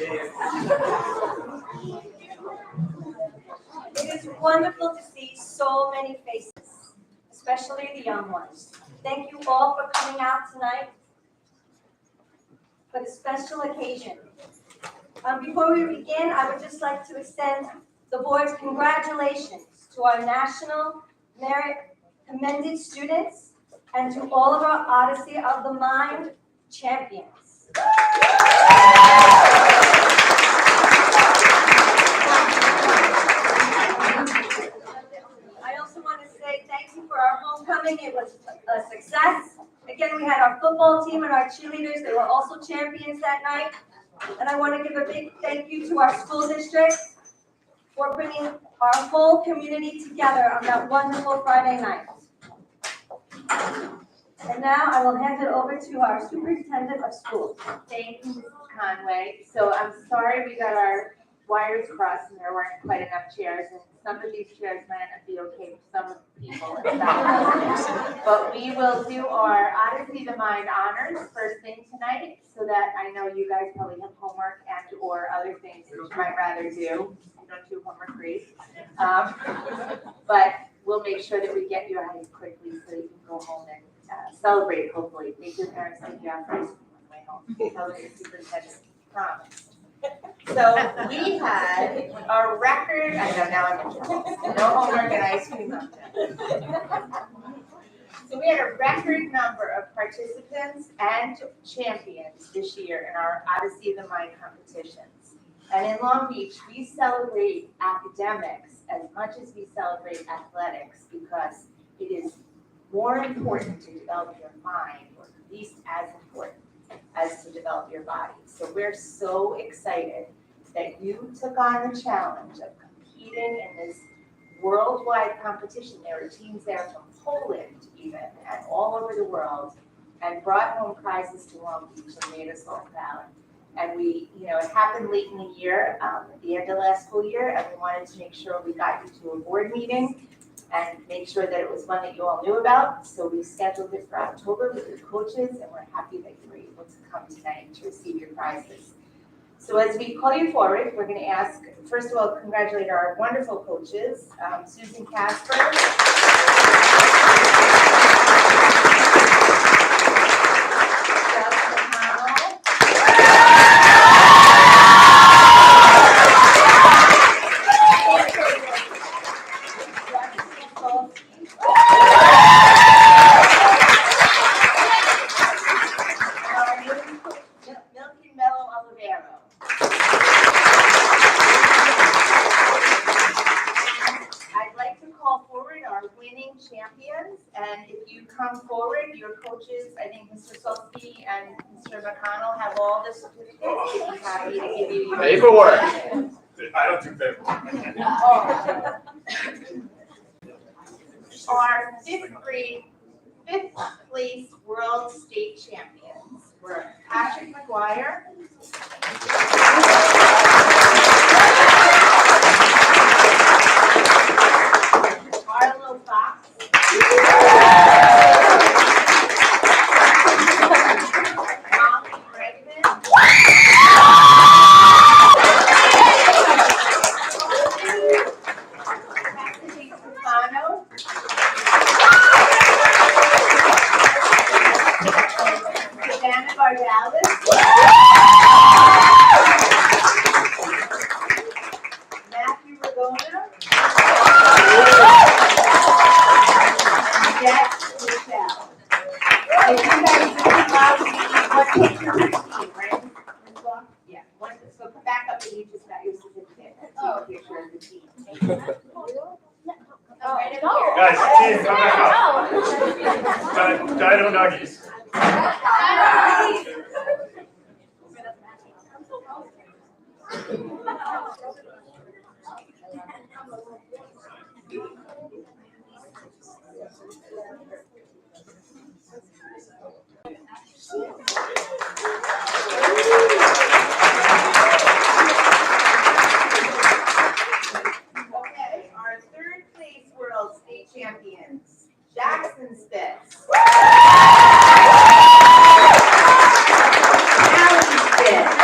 It is wonderful to see so many faces, especially the young ones. Thank you all for coming out tonight for the special occasion. Before we begin, I would just like to extend the board's congratulations to our National Merit Commended students and to all of our Odyssey of the Mind champions. I also want to say thank you for our homecoming. It was a success. Again, we had our football team and our cheerleaders. They were also champions that night. And I want to give a big thank you to our school district for bringing our whole community together on that wonderful Friday night. And now I will hand it over to our Superintendent of School. Thank you, Mrs. Conway. So I'm sorry we got our wires crossed and there weren't quite enough chairs, and some of these chairs might not be okay for some of the people in the back. But we will do our Odyssey of the Mind honors first thing tonight, so that I know you guys probably have homework and or other things that you might rather do. You don't do homework free. But we'll make sure that we get you out quickly so you can go home and celebrate, hopefully. Make your parents take you out first on the way home. Tell them your superintendent promised. So we had a record, I know now I'm in trouble. No homework and ice cream up there. So we had a record number of participants and champions this year in our Odyssey of the Mind competitions. And in Long Beach, we celebrate academics as much as we celebrate athletics, because it is more important to develop your mind, or at least as important as to develop your body. So we're so excited that you took on the challenge of competing in this worldwide competition. There were teams there from Poland even, and all over the world, and brought home prizes to Long Beach and made us all proud. And we, it happened late in the year, at the end of last school year, and we wanted to make sure we got you to a board meeting and make sure that it was one that you all knew about. So we scheduled it for October with your coaches, and we're happy that you were able to come tonight to receive your prizes. So as we call you forward, we're going to ask, first of all, congratulate our wonderful coaches, Susan Casper, champions, and if you come forward, your coaches, I think Mr. Solsky and Mr. McConnell have all the certificates. They'd be happy to give you your paperwork. I don't do paperwork. Our fifth place world state champions were Patrick McGuire, Arlo Fox, Molly Bregman, Cassidy Stefano, Savannah Bardalis, Matthew Ragona, Jeff Michelle. If you guys would love what picture is he, right? Yeah, so come back up and you just got your certificate. Oh, picture of the team. Oh, right up here. Guys, team, come back up. Dino Nuggies. Okay, our third place world state champions, Jackson Spitz, Alan Spitz,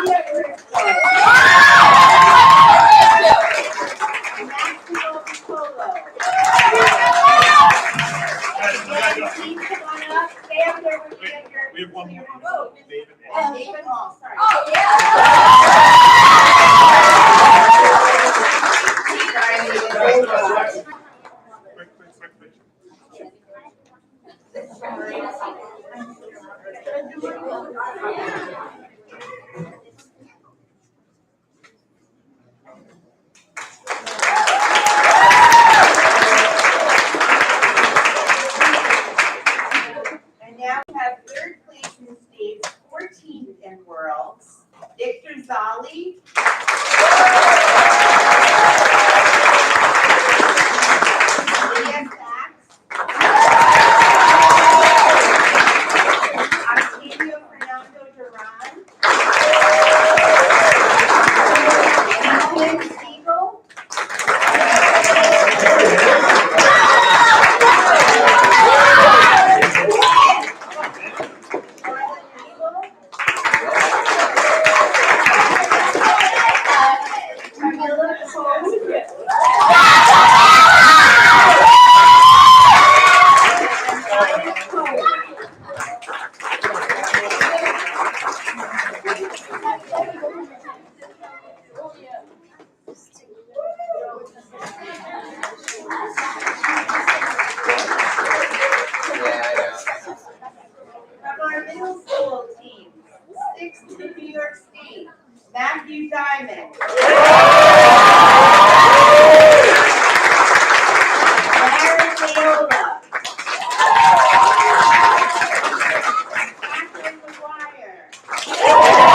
We have one more. David. David Hall, sorry. Oh, yeah. Quick. And now we have third place in states, 14th in worlds. Victor Zali. Leah Sachs. Octavio Fernando Duran. Alan Siegel. From our middle school team, 6th to New York State, Matthew Diamond. Aaron Leola. Catherine McGuire.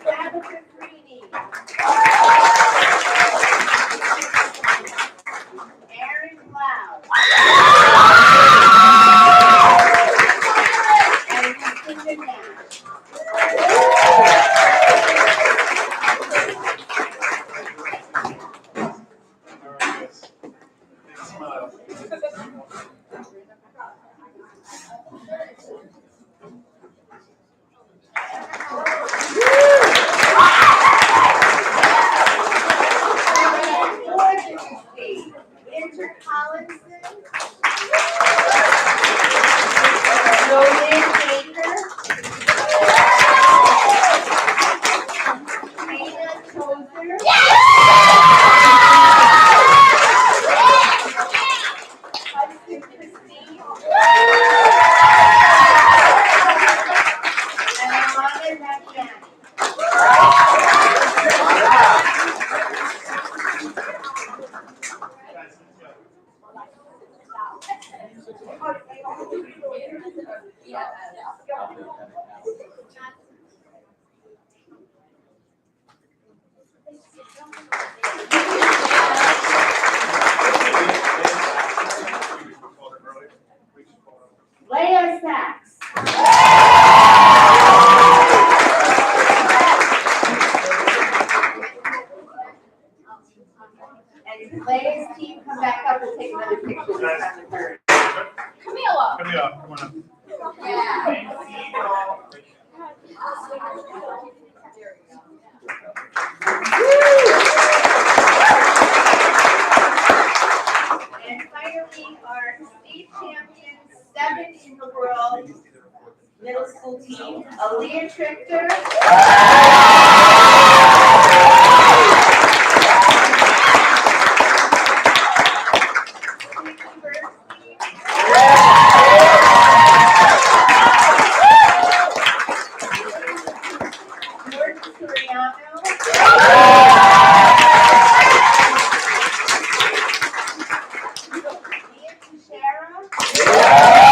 Tabitha Greeny. Aaron Cloud. And Lucinda Nash. All right, guys. Big smile. Winter Collinson. Roland Baker. Dana Tozer. Hudson Christine. And Amanda Rajani. Guys, let's go. Leah Sachs. And Leah's team, come back up and take another picture this time with her. Camila. Come here, come on up. And finally, our state champion, 7th in the world, middle school team, Aaliyah Trichter. George Soriano. Nancy Shara.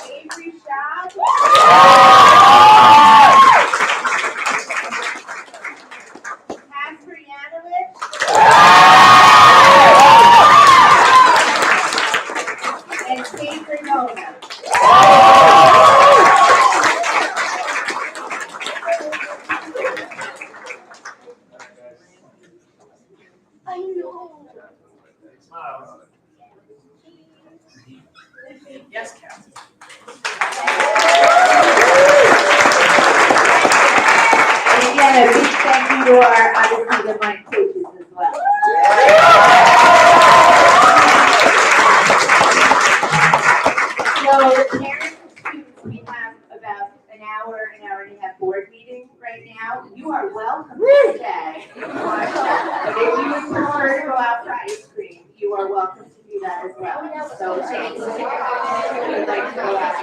Avery Shaw. I know. Smile. Yes, Kathy. And again, a big thank you to our obviously the mind coaches as well. So the parents and students, we have about an hour and a half board meeting right now. You are welcome to stay. If you would prefer to go out for ice cream, you are welcome to do that as well. So James, if you would like to go out.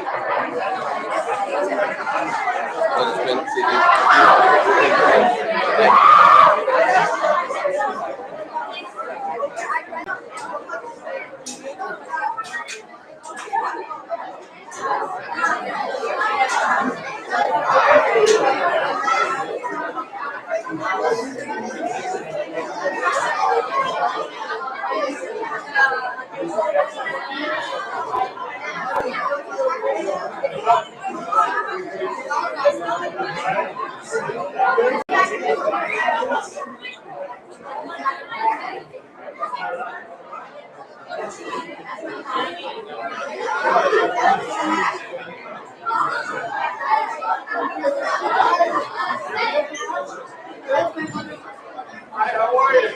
Hi, how are you?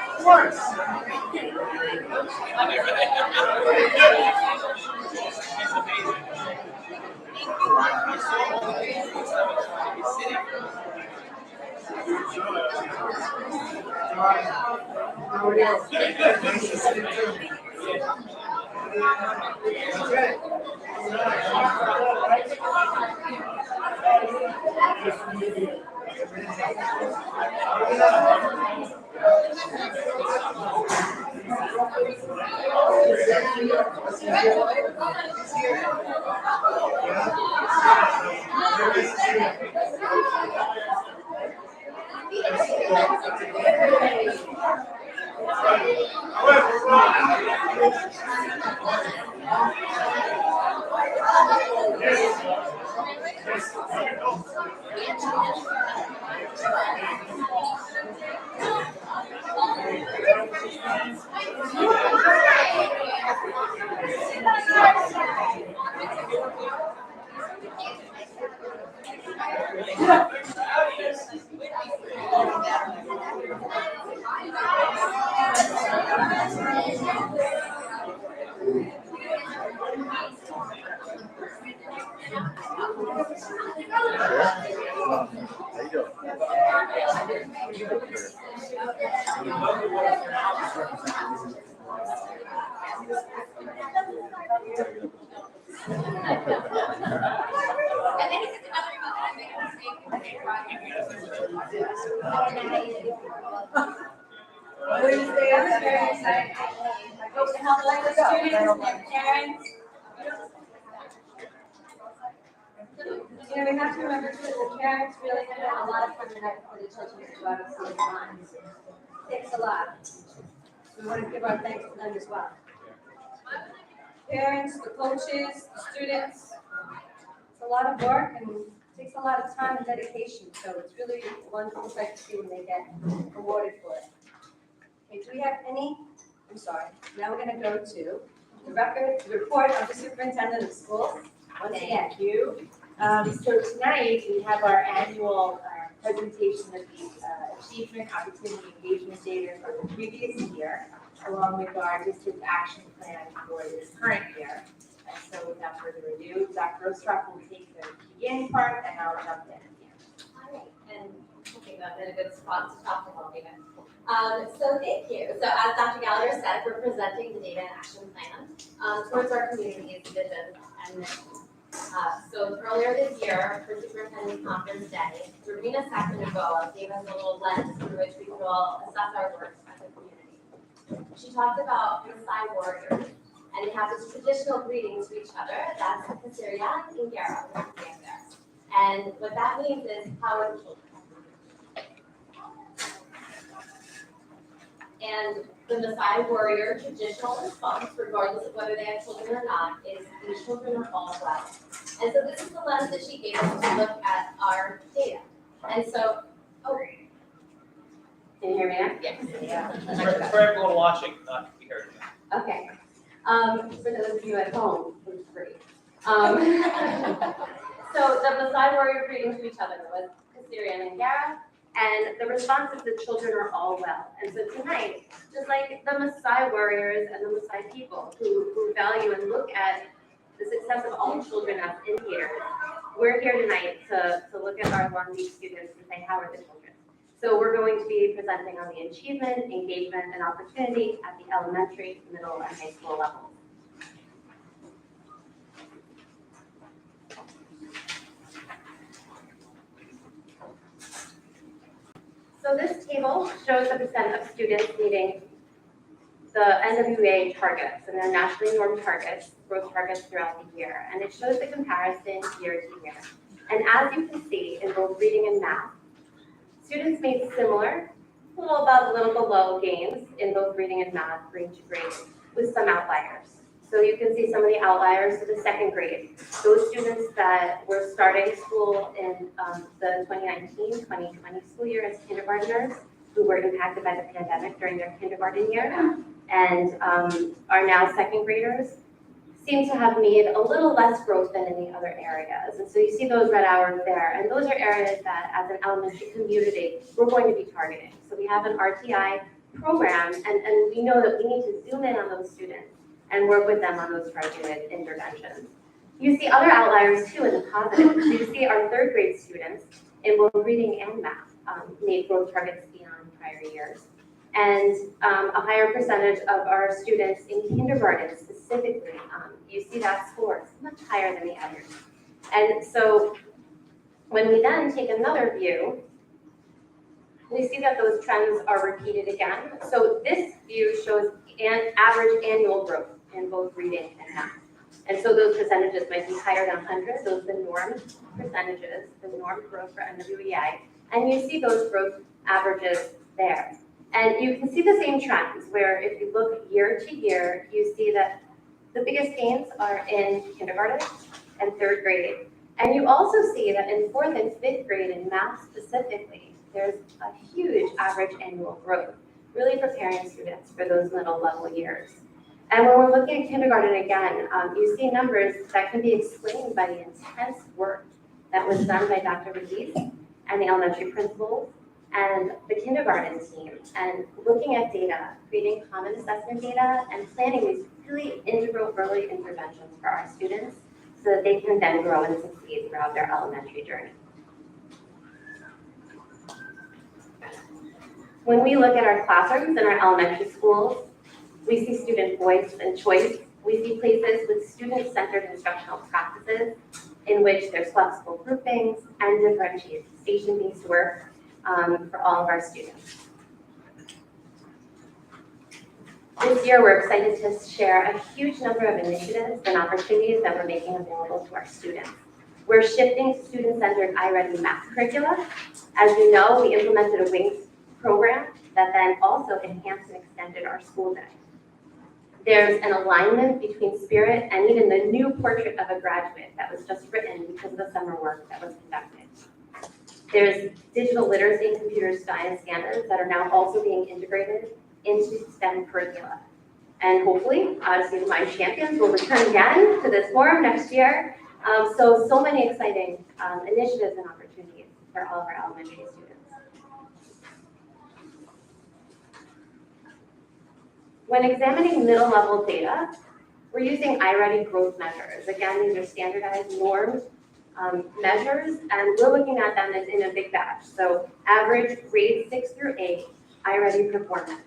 Of course. How are you? Nice to see you too. Okay. Wednesday is very exciting. I hope to help all the students and parents. You know, we have to remember too, the parents really have had a lot of fun tonight for the children to go out and see the lines. Takes a lot. We want to give our thanks to them as well. Parents, the coaches, the students. It's a lot of work and takes a lot of time and dedication, so it's really a wonderful sight to see when they get awarded for it. Okay, do we have any, I'm sorry, now we're gonna go to the report of the superintendent of schools. Once again, Thank you. So tonight, we have our annual presentation of the achievement, opportunity, engagement data from the previous year, along with our district action plan for this current year. And so without further ado, Dr. Ostrov will take the beginning part, and I'll jump in at the end. All right, and I think I'm in a good spot to talk about data. So thank you. So as Dr. Gallagher said, we're presenting the data and action plan towards our community's vision and mission. So earlier this year, for Superintendent Conference Day, Dorina Sacramento gave us a little lens through which we could all assess our work as a community. She talked about the Psi warriors, and they have this traditional greeting to each other. That's Kasiriya and Gara, which is right there. And what that means is power to children. And the Messiah Warrior traditional response, regardless of whether they have children or not, is these children are all well. And so this is the lens that she gave us to look at our data. And so, can you hear me now? Yes. Yeah. For everyone watching, not to be heard. Okay. For those of you at home, it's free. So the Messiah Warrior greeting to each other was Caesarea and Angara, and the response is the children are all well. And so tonight, just like the Messiah Warriors and the Messiah people who value and look at the success of all children as indicators, we're here tonight to look at our Long Beach students and say, how are the children? So we're going to be presenting on the achievement, engagement, and opportunity at the elementary, middle, and high school levels. So this table shows the percent of students meeting the NWA targets and their nationally normed targets, growth targets throughout the year. And it shows the comparison year to year. And as you can see in both reading and math, students made similar, a little above, a little below gains in both reading and math, grade to grade, with some outliers. So you can see some of the outliers to the second grade. Those students that were starting school in the 2019-2020 school year as kindergartners, who were impacted by the pandemic during their kindergarten year, and are now second graders, seem to have made a little less growth than in the other areas. And so you see those red hours there, and those are areas that as an elementary community, we're going to be targeting. So we have an RTI program, and we know that we need to zoom in on those students and work with them on those targeted interventions. You see other outliers too in the positive. So you see our third grade students in both reading and math made growth targets beyond prior years. And a higher percentage of our students in kindergarten specifically, you see that score is much higher than the others. And so when we then take another view, we see that those trends are repeated again. So this view shows an average annual growth in both reading and math. And so those percentages might be higher than 100. Those are the norm percentages, the norm growth for NWEA. And you see those growth averages there. And you can see the same trends where if you look year to year, you see that the biggest gains are in kindergarten and third grade. And you also see that in fourth and fifth grade in math specifically, there's a huge average annual growth, really preparing students for those middle level years. And when we're looking at kindergarten again, you see numbers that can be explained by the intense work that was done by Dr. Radice and the elementary principals and the kindergarten team, and looking at data, creating common assessment data, and planning these really integral early interventions for our students so that they can then grow and succeed throughout their elementary journey. When we look at our classrooms in our elementary schools, we see student voice and choice. We see places with student-centered instructional practices in which there's flexible groupings and differentiated station-based work for all of our students. This year, we're excited to share a huge number of initiatives and opportunities that we're making available to our students. We're shifting to student-centered iReady math curricula. As you know, we implemented a WINGS program that then also enhanced and extended our school day. There's an alignment between Spirit and even the new portrait of a graduate that was just written because of the summer work that was conducted. There's digital literacy and computer science standards that are now also being integrated into STEM curricula. And hopefully, Student Mind Champions will return again to this forum next year. So many exciting initiatives and opportunities for all of our elementary students. When examining middle level data, we're using iReady growth measures. Again, these are standardized normed measures, and we're looking at them as in a big batch. So average grade 6 through 8 iReady performance.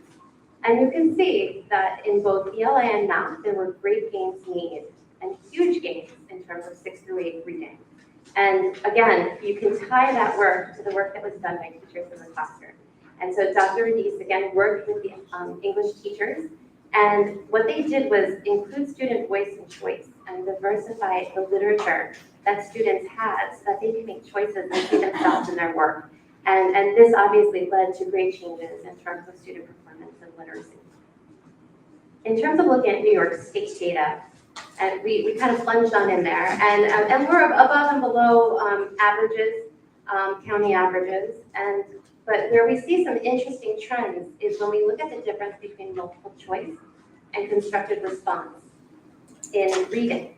And you can see that in both ELA and math, there were great gains made and huge gains in terms of 6 through 8 reading. And again, you can tie that work to the work that was done by teachers in the classroom. And so Dr. Radice, again, worked with the English teachers, and what they did was include student voice and choice and diversify the literature that students had so that they could make choices and see themselves in their work. And this obviously led to great changes in terms of student performance and literacy. In terms of looking at New York State data, and we kind of plunged on in there, and we're above and below averages, county averages, but where we see some interesting trends is when we look at the difference between multiple choice and constructed response in reading.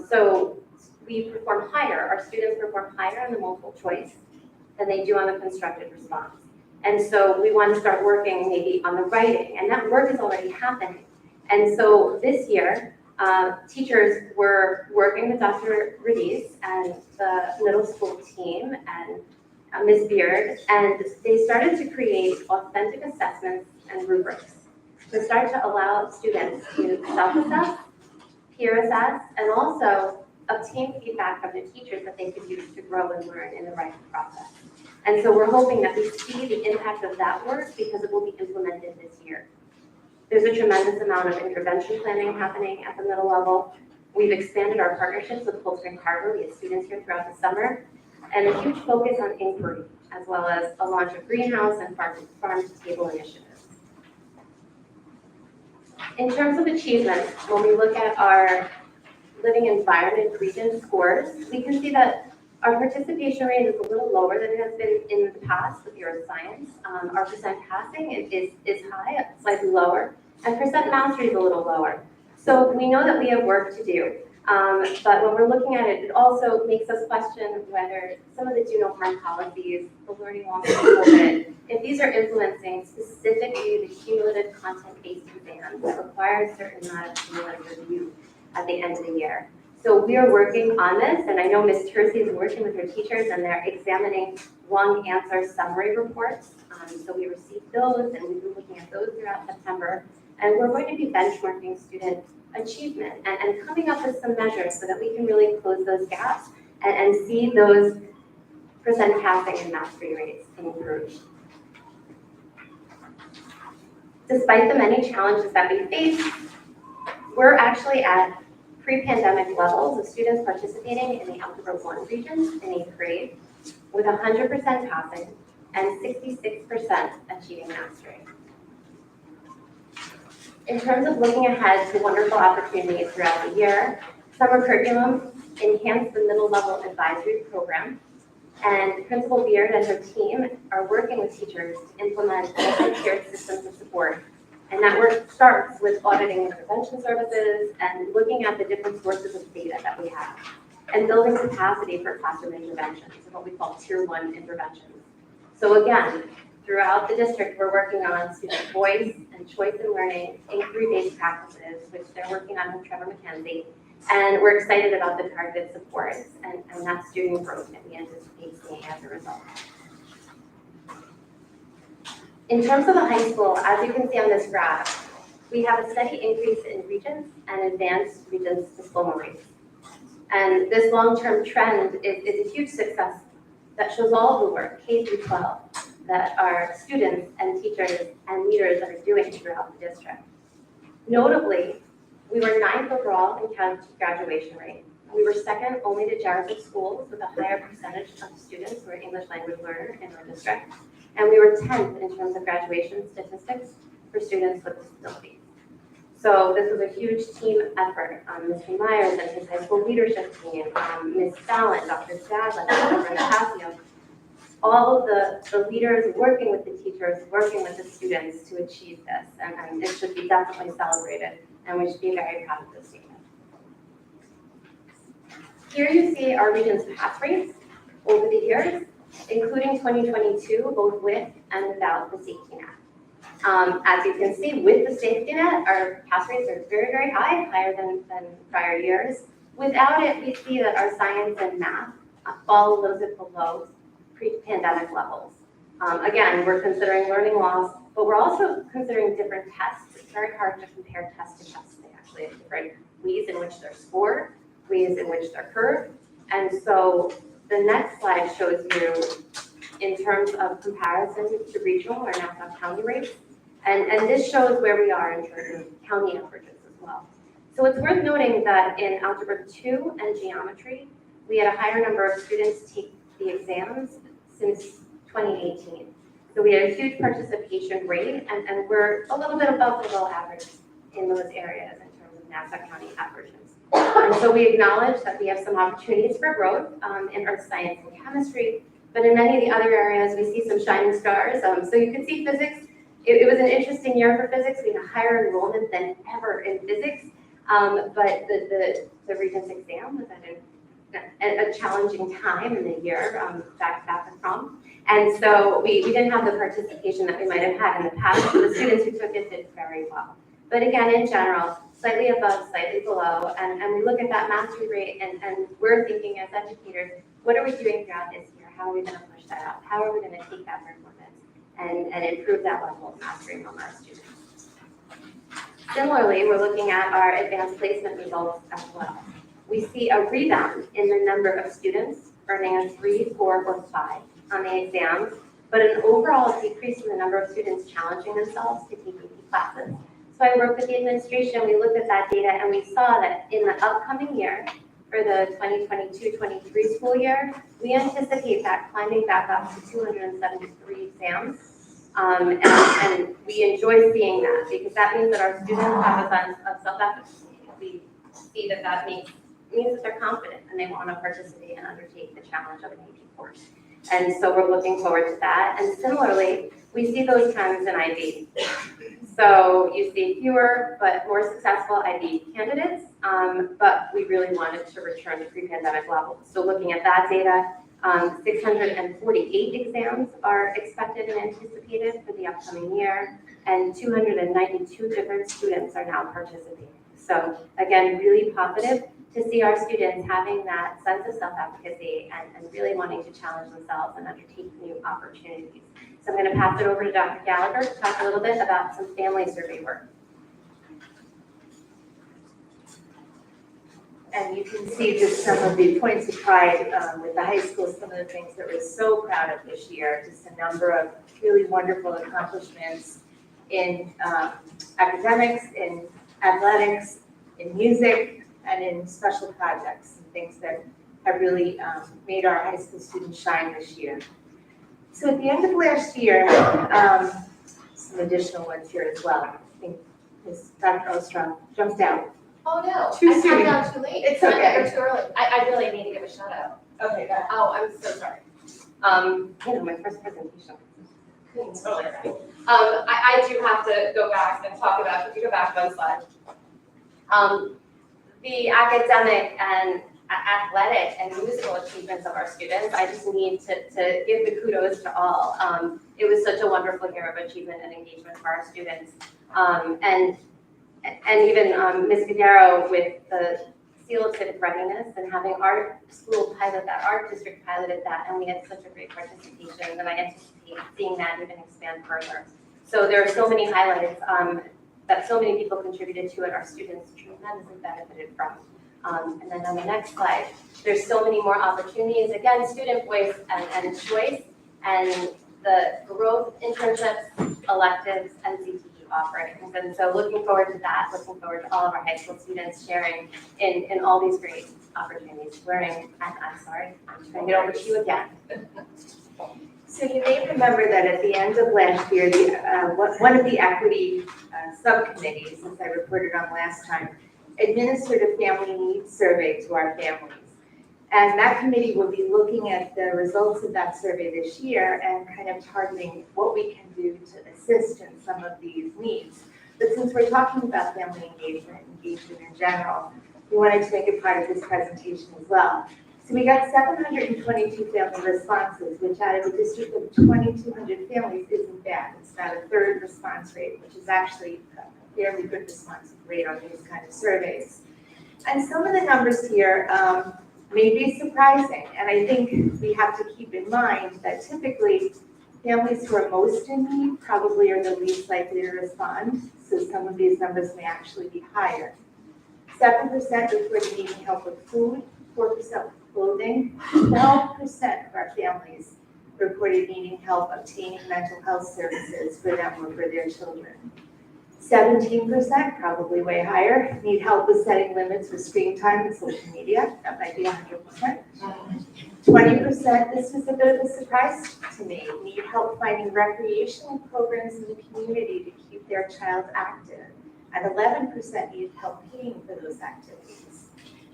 So we perform higher, our students perform higher on the multiple choice than they do on the constructed response. And so we want to start working maybe on the writing, and that work is already happening. And so this year, teachers were working with Dr. Radice and the middle school team and Ms. Beard, and they started to create authentic assessments and rubrics to start to allow students to self-assess, peer assess, and also obtain feedback from the teachers that they could use to grow and learn in the writing process. And so we're hoping that we see the impact of that work because it will be implemented this year. There's a tremendous amount of intervention planning happening at the middle level. We've expanded our partnerships with Cold Spring Harbor. We have students here throughout the summer, and a huge focus on inquiry, as well as a launch of greenhouse and farm-to-table initiatives. In terms of achievement, when we look at our living environment region scores, we can see that our participation rate is a little lower than it has been in the past with your science. Our percent passing is high, slightly lower, and percent mastery is a little lower. So we know that we have work to do. But when we're looking at it, it also makes us question whether some of the do no harm policies, the learning loss component, if these are influencing specifically the cumulative content-based exams that require a certain amount of cumulative review at the end of the year. So we are working on this, and I know Ms. Tercy is working with her teachers, and they're examining long answer summary reports. So we received those, and we've been looking at those throughout September. And we're going to be benchmarking student achievement and coming up with some measures so that we can really close those gaps and see those percent passing and mastery rates improve. Despite the many challenges that we face, we're actually at pre-pandemic levels of students participating in the Algebra 1 region in 8th grade with 100% passing and 66% achieving mastery. In terms of looking ahead to wonderful opportunities throughout the year, summer curriculum enhanced the middle level advisory program, and Principal Beard and her team are working with teachers to implement multi-tiered systems of support. And that work starts with auditing intervention services and looking at the different sources of data that we have and building capacity for classroom interventions, what we call tier 1 interventions. So again, throughout the district, we're working on student voice and choice in learning, inquiry-based practices, which they're working on with Trevor McKenzie. And we're excited about the targeted supports and that student growth that we anticipate seeing as a result. In terms of the high school, as you can see on this graph, we have a steady increase in Regents and advanced Regents diploma rates. And this long-term trend is a huge success that shows all of the work, K through 12, that our students and teachers and leaders are doing throughout the district. Notably, we were 9th overall in county graduation rate. We were second only to Jarvis schools with a higher percentage of students who are English language learners in our district. And we were 10th in terms of graduation statistics for students with disabilities. So this was a huge team effort. Mr. Myers and his high school leadership team, Ms. Fallon, Dr. Stadler, Dr. Casio, all of the leaders working with the teachers, working with the students to achieve this. And it should be definitely celebrated, and we should be very proud of this statement. Here you see our region's pass rates over the years, including 2022, both with and without the safety net. As you can see, with the safety net, our pass rates are very, very high, higher than prior years. Without it, we see that our science and math fall a little bit below pre-pandemic levels. Again, we're considering learning loss, but we're also considering different tests. It's very hard to compare test to test. They actually have different ways in which they're scored, ways in which they're curved. And so the next slide shows you in terms of comparison to regional or Nassau County rates. And this shows where we are in terms of county averages as well. So it's worth noting that in Algebra 2 and Geometry, we had a higher number of students take the exams since 2018. So we had a huge participation rate, and we're a little bit above the below average in those areas in terms of Nassau County averages. And so we acknowledge that we have some opportunities for growth in earth science and chemistry, but in many of the other areas, we see some shining stars. So you can see physics. It was an interesting year for physics. We had a higher enrollment than ever in physics, but the Regents exam was at a challenging time in the year, back and from. And so we didn't have the participation that we might have had in the past. So the students who took it did very well. But again, in general, slightly above, slightly below, and we look at that mastery rate, and we're thinking as educators, what are we doing throughout this year? How are we going to push that out? How are we going to take that performance and improve that level of mastery among our students? Similarly, we're looking at our advanced placement results as well. We see a rebound in the number of students earning a 3, 4, or 5 on the exams, but an overall decrease in the number of students challenging themselves to take AP classes. So I worked with the administration, we looked at that data, and we saw that in the upcoming year, for the 2022-23 school year, we anticipate that climbing back up to 273 exams. And we enjoy seeing that because that means that our students have a sense of self-efficacy. We see that means that they're confident and they want to participate and undertake the challenge of an AP course. And so we're looking forward to that. And similarly, we see those trends in IB. So you see fewer but more successful IB candidates, but we really wanted to return to pre-pandemic levels. So looking at that data, 648 exams are expected and anticipated for the upcoming year, and 292 different students are now participating. So again, really positive to see our students having that sense of self-efficacy and really wanting to challenge themselves and undertake new opportunities. So I'm going to pass it over to Dr. Gallagher to talk a little bit about some family survey work. And you can see just some of the points of pride with the high school, some of the things that we're so proud of this year, just a number of really wonderful accomplishments in academics, in athletics, in music, and in special projects and things that have really made our high school students shine this year. So at the end of last year, some additional ones here as well. I think Ms. Dr. Ostrom jumped out. Oh, no. Too I soon. jumped out too late. It's okay. Or too early. I really need to give a shout out. Okay, go ahead. Oh, I'm so sorry. My first presentation. I do have to go back and talk about, could you go back one slide? The academic and athletic and musical achievements of our students, I just need to give the kudos to all. It was such a wonderful year of achievement and engagement for our students. And even Ms. Figueroa with the Seal of Civic Readiness and having our school pilot that, our district piloted that, and we had such a great participation, and I anticipate seeing that even expand further. So there are so many highlights that so many people contributed to and our students tremendously benefited from. And then on the next slide, there's so many more opportunities. Again, student voice and choice, and the growth internships, electives, and CTE offerings. And so looking forward to that, looking forward to all of our high school students sharing in all these great opportunities. I'm sorry, I'm trying to get over to you again. So you may remember that at the end of last year, one of the equity subcommittees, as I reported on last time, administered a family needs survey to our families. And that committee will be looking at the results of that survey this year and kind of targeting what we can do to assist in some of these needs. But since we're talking about family engagement in general, we wanted to make it part of this presentation as well. So we got 722 family responses, which out of a district of 2,200 families isn't bad. It's about a third response rate, which is actually a fairly good response rate on these kind of surveys. And some of the numbers here may be surprising, and I think we have to keep in mind that typically families who are most in need probably are the least likely to respond, so some of these numbers may actually be higher. 7% reported needing help with food, 4% with clothing, 12% of our families reported needing help obtaining mental health services for them or for their children. 17%, probably way higher, need help with setting limits for screen time and social media. That might be 100%. 20%, this was a bit of a surprise to me, need help finding recreational programs in the community to keep their child active. And 11% need help paying for those activities.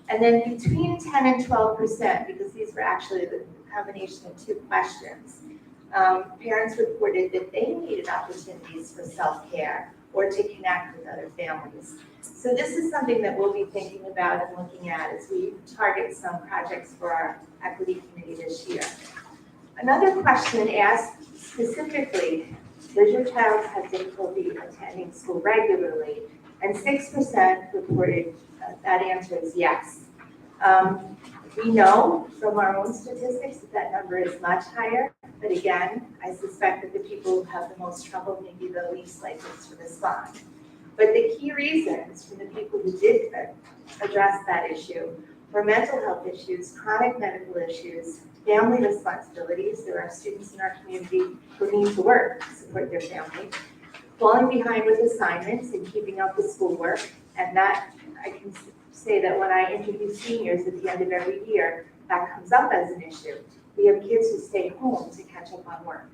And then between 10 and 12%, because these were actually the combination of two questions, parents reported that they needed opportunities for self-care or to connect with other families. So this is something that we'll be thinking about and looking at as we target some projects for our equity committee this year. Another question asked specifically, does your child have difficulty attending school regularly? And 6% reported that answer is yes. We know from our own statistics that that number is much higher, but again, I suspect that the people who have the most trouble may be the least likely to respond. But the key reasons for the people who did address that issue were mental health issues, chronic medical issues, family responsibilities. There are students in our community who need to work to support their family, falling behind with assignments and keeping up with schoolwork, and that I can say that when I interview seniors at the end of every year, that comes up as an issue. We have kids who stay home to catch up on work.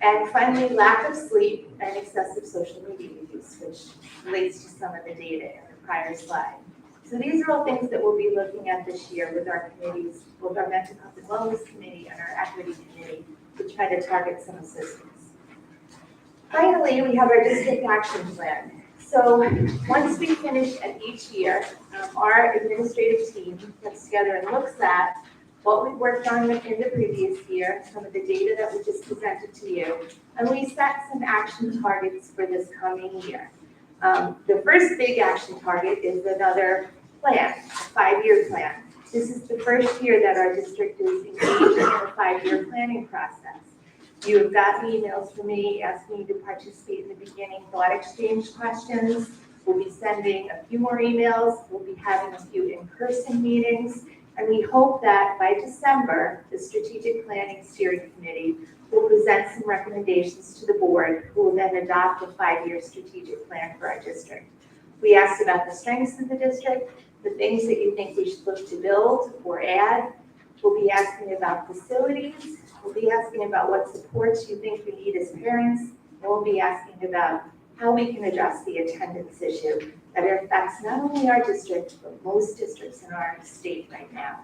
And finally, lack of sleep and excessive social media use, which relates to some of the data in the prior slide. So these are all things that we'll be looking at this year with our committees, both our Mental Health and Wellness Committee and our Equity Committee, to try to target some assistance. Finally, we have our district action plan. So once we finish at each year, our administrative team gets together and looks at what we worked on in the previous year, some of the data that we just presented to you, and we set some action targets for this coming year. The first big action target is another plan, a 5-year plan. This is the first year that our district is engaged in a 5-year planning process. You have gotten emails from me asking you to participate in the beginning thought exchange questions. We'll be sending a few more emails. We'll be having a few in-person meetings. And we hope that by December, the Strategic Planning Steering Committee will present some recommendations to the board, who will then adopt a 5-year strategic plan for our district. We asked about the strengths of the district, the things that you think we should look to build or add. We'll be asking about facilities. We'll be asking about what supports you think we need as parents. And we'll be asking about how we can address the attendance issue that affects not only our district, but most districts in our state right now.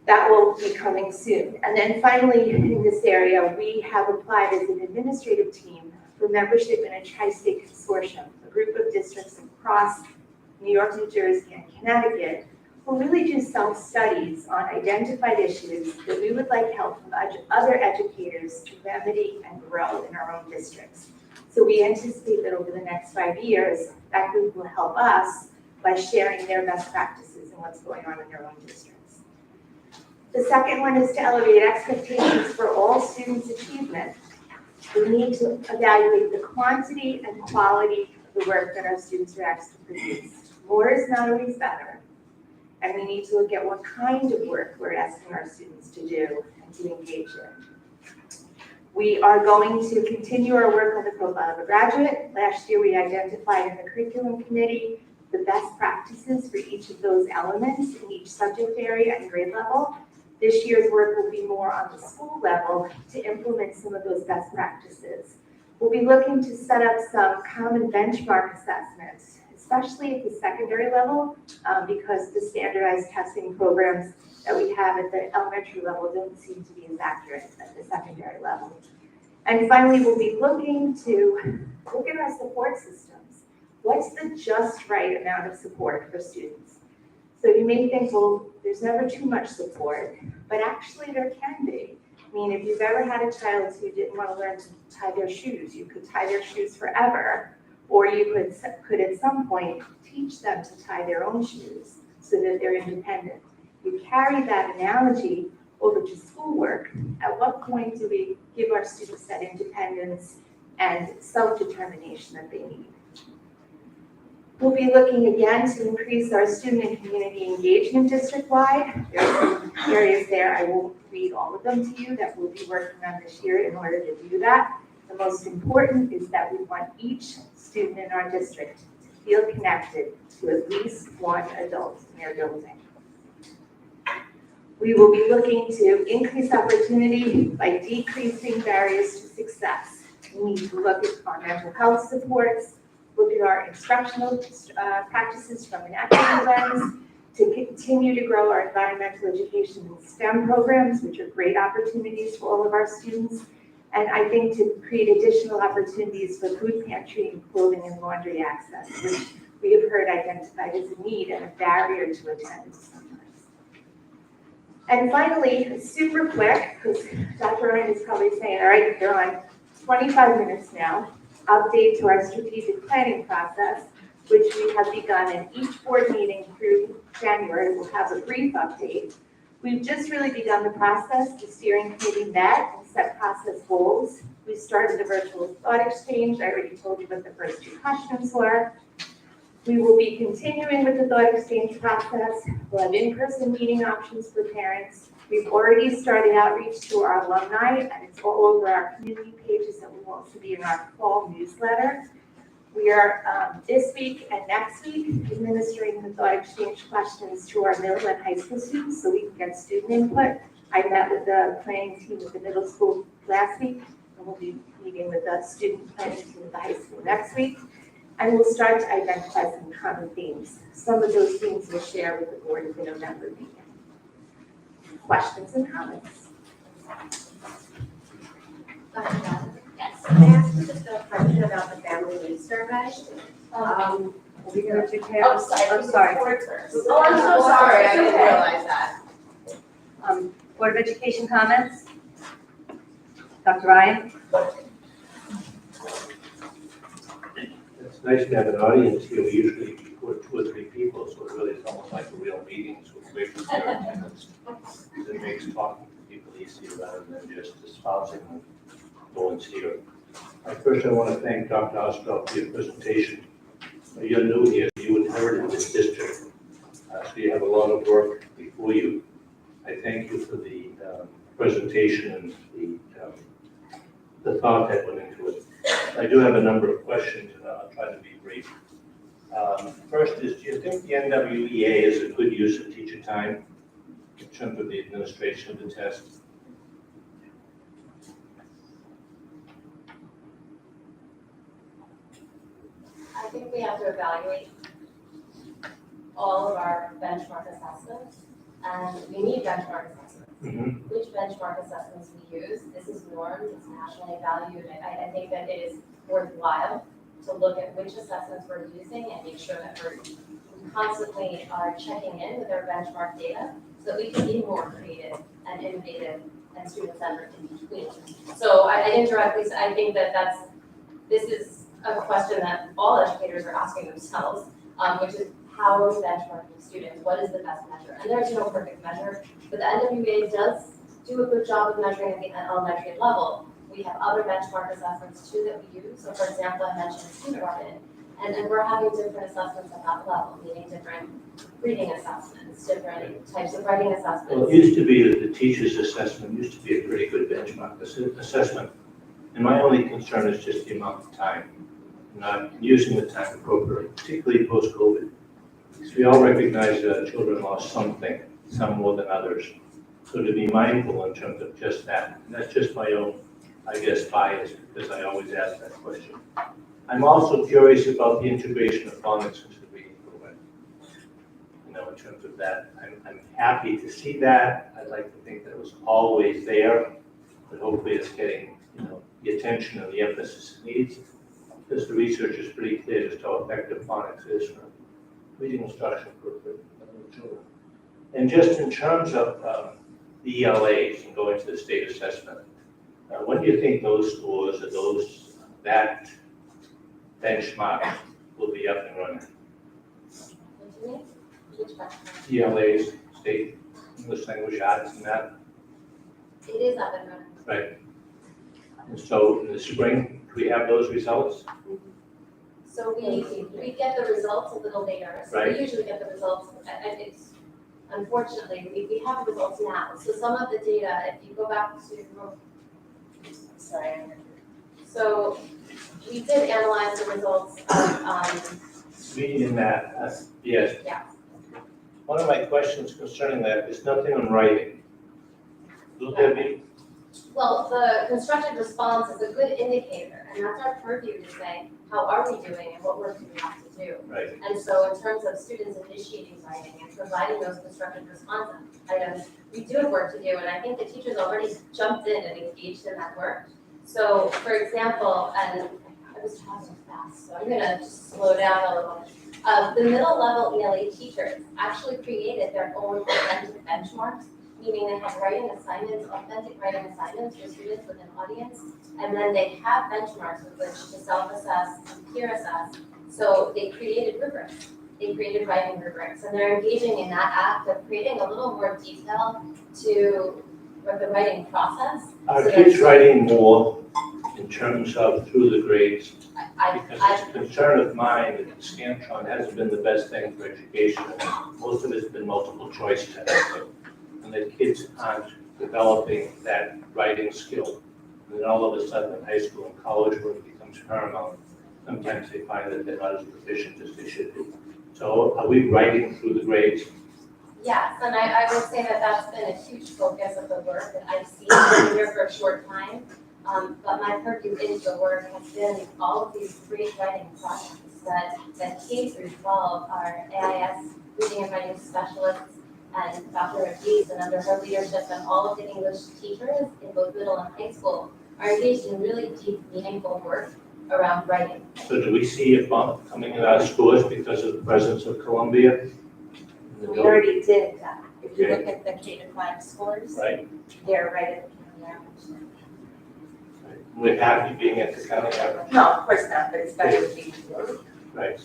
That will be coming soon. And then finally, in this area, we have applied as an administrative team for membership in a tri-state consortium, a group of districts across New York, New Jersey, and Connecticut, who really do self-studies on identified issues that we would like help from other educators to remedy and grow in our own districts. So we anticipate that over the next 5 years, that group will help us by sharing their best practices and what's going on in their own districts. The second one is to elevate expectations for all students' achievement. We need to evaluate the quantity and quality of the work that our students are asked to produce. More is not always better. And we need to look at what kind of work we're asking our students to do and to engage in. We are going to continue our work on the profile of a graduate. Last year, we identified in the curriculum committee the best practices for each of those elements in each subject area and grade level. This year's work will be more on the school level to implement some of those best practices. We'll be looking to set up some common benchmark assessments, especially at the secondary level, because the standardized testing programs that we have at the elementary level don't seem to be as accurate at the secondary level. And finally, we'll be looking to look at our support systems. What's the just right amount of support for students? So you may think, well, there's never too much support, but actually there can be. I mean, if you've ever had a child who didn't want to learn to tie their shoes, you could tie their shoes forever, or you could at some point teach them to tie their own shoes so that they're independent. You carry that analogy over to schoolwork. At what point do we give our students that independence and self-determination that they need? We'll be looking again to increase our student and community engagement district-wide. There are some areas there, I won't read all of them to you, that we'll be working on this year in order to do that. The most important is that we want each student in our district to feel connected to at least one adult in their building. We will be looking to increase opportunity by decreasing barriers to success. We need to look at our mental health supports, look at our instructional practices from an equity lens, to continue to grow our environmental education and STEM programs, which are great opportunities for all of our students. And I think to create additional opportunities for food pantry and clothing and laundry access, which we have heard identified as a need and a barrier to attendance sometimes. And finally, super quick, because Dr. Ryan is probably saying, all right, they're on 25 minutes now, update to our strategic planning process, which we have begun, and each board meeting through January will have a brief update. We've just really begun the process. The steering committee met and set process goals. We started a virtual thought exchange. I already told you what the first 2 questions were. We will be continuing with the thought exchange process. We'll have in-person meeting options for parents. We've already started outreach to our alumni, and it's all over our community pages, and will also be in our fall newsletter. We are this week and next week administering the thought exchange questions to our middle and high school students so we can get student input. I met with the planning team at the middle school last week, and we'll be meeting with the student planning team at the high school next week. And we'll start to identify some common themes. Some of those themes we'll share with the board at the November meeting. Questions and comments? Yes. Can I ask you just a question about the family needs survey? Are we going to take care Oh, of? sorry. I'm sorry. Oh, I'm so sorry, I didn't realize that. Board of Education comments? Dr. Ryan? It's nice to have an audience here. We usually record 2 or 3 people, so it really is almost like a real meeting, so it's great to see our attendance. It makes talking to people easier rather than just espousing what's here. First, I want to thank Dr. Ostrov for your presentation. You're new here, you inherited this district, so you have a lot of work before you. I thank you for the presentation and the thought that went into it. I do have a number of questions, and I'll try to be brief. First is, do you think the NWEA is a good use of teacher time in terms of the administration of the test? I think we have to evaluate all of our benchmark assessments, and we need benchmark assessments. Mm-hmm. Which benchmark assessments we use, this is normed, it's nationally valued, and I think that it is worthwhile to look at which assessments we're using and make sure that we constantly are checking in with our benchmark data so that we can be more creative and innovative and student-centered in between. So I indirectly, I think that this is a question that all educators are asking themselves, which is how are we benchmarking students? What is the best measure? And there's no perfect measure, but the NWEA does do a good job of measuring at the elementary level. We have other benchmark assessments too that we use. So for example, I mentioned kindergarten, and we're having different assessments at that level, meaning different reading assessments, different types of writing assessments. Well, it used to be that the teacher's assessment used to be a pretty good benchmark assessment. And my only concern is just the amount of time, not using the time appropriately, particularly post-COVID. Because we all recognize that children lost something, some more than others. So to be mindful in terms of just that, and that's just my own, I guess, bias, because I always ask that question. I'm also curious about the integration of phonics into the reading program. You know, in terms of that, I'm happy to see that. I'd like to think that it was always there, but hopefully it's getting, the attention and the emphasis it needs. Because the research is pretty clear as to how effective phonics is for reading instruction for little children. And just in terms of the ELAs and going to the state assessment, when do you think those scores or that benchmark will be up and running? What do you mean? Which benchmark? ELAs, state English language arts and that, It is up and running. right? And so in the spring, do we have those results? So we get the results a little later. So Right. we usually get the results, and it's, unfortunately, we have the results now. So some of the data, if you go back to, sorry. So we did analyze the results of, Reading and math, yes. yeah. One of my questions concerning that is nothing on writing. Will there be? Well, the constructive response is a good indicator, and that's our purview to say, how are we doing and what work do we have to do? Right. And so in terms of students initiating writing and providing those constructive response items, we do have work to do, and I think the teachers already jumped in and engaged in that work. So for example, and I was talking fast, so I'm gonna just slow down a little. The middle level ELA teachers actually created their own authentic benchmarks, meaning they have writing assignments, authentic writing assignments for students with an audience, and then they have benchmarks with which to self-assess and peer assess. So they created rubrics. They created writing rubrics, and they're engaging in that act of creating a little more detail to the writing process. Are So kids that's- writing more in terms of through the grades? I, Because it's a concern of mine that the Scantron hasn't been the best thing for education. Most of it's been multiple choice testing. And the kids aren't developing that writing skill. And then all of a sudden in high school and college where it becomes paramount, sometimes they find that they're not as proficient as they should be. So are we writing through the grades? yes, and I would say that that's been a huge focus of the work that I've seen. I've been here for a short time. But my purview into the work has been all of these great writing projects that K through 12 are AIS reading and writing specialists and Dr. McGee's, and under her leadership and all of the English teachers in both middle and high school are engaged in really deep, meaningful work around writing. So do we see a bump coming in our scores because of the presence of Columbia? We already did that. If you look at the K-5 scores, Right. they're right at the county average. We're happy being at the county average. No, of course not, but it's better than being below. Right.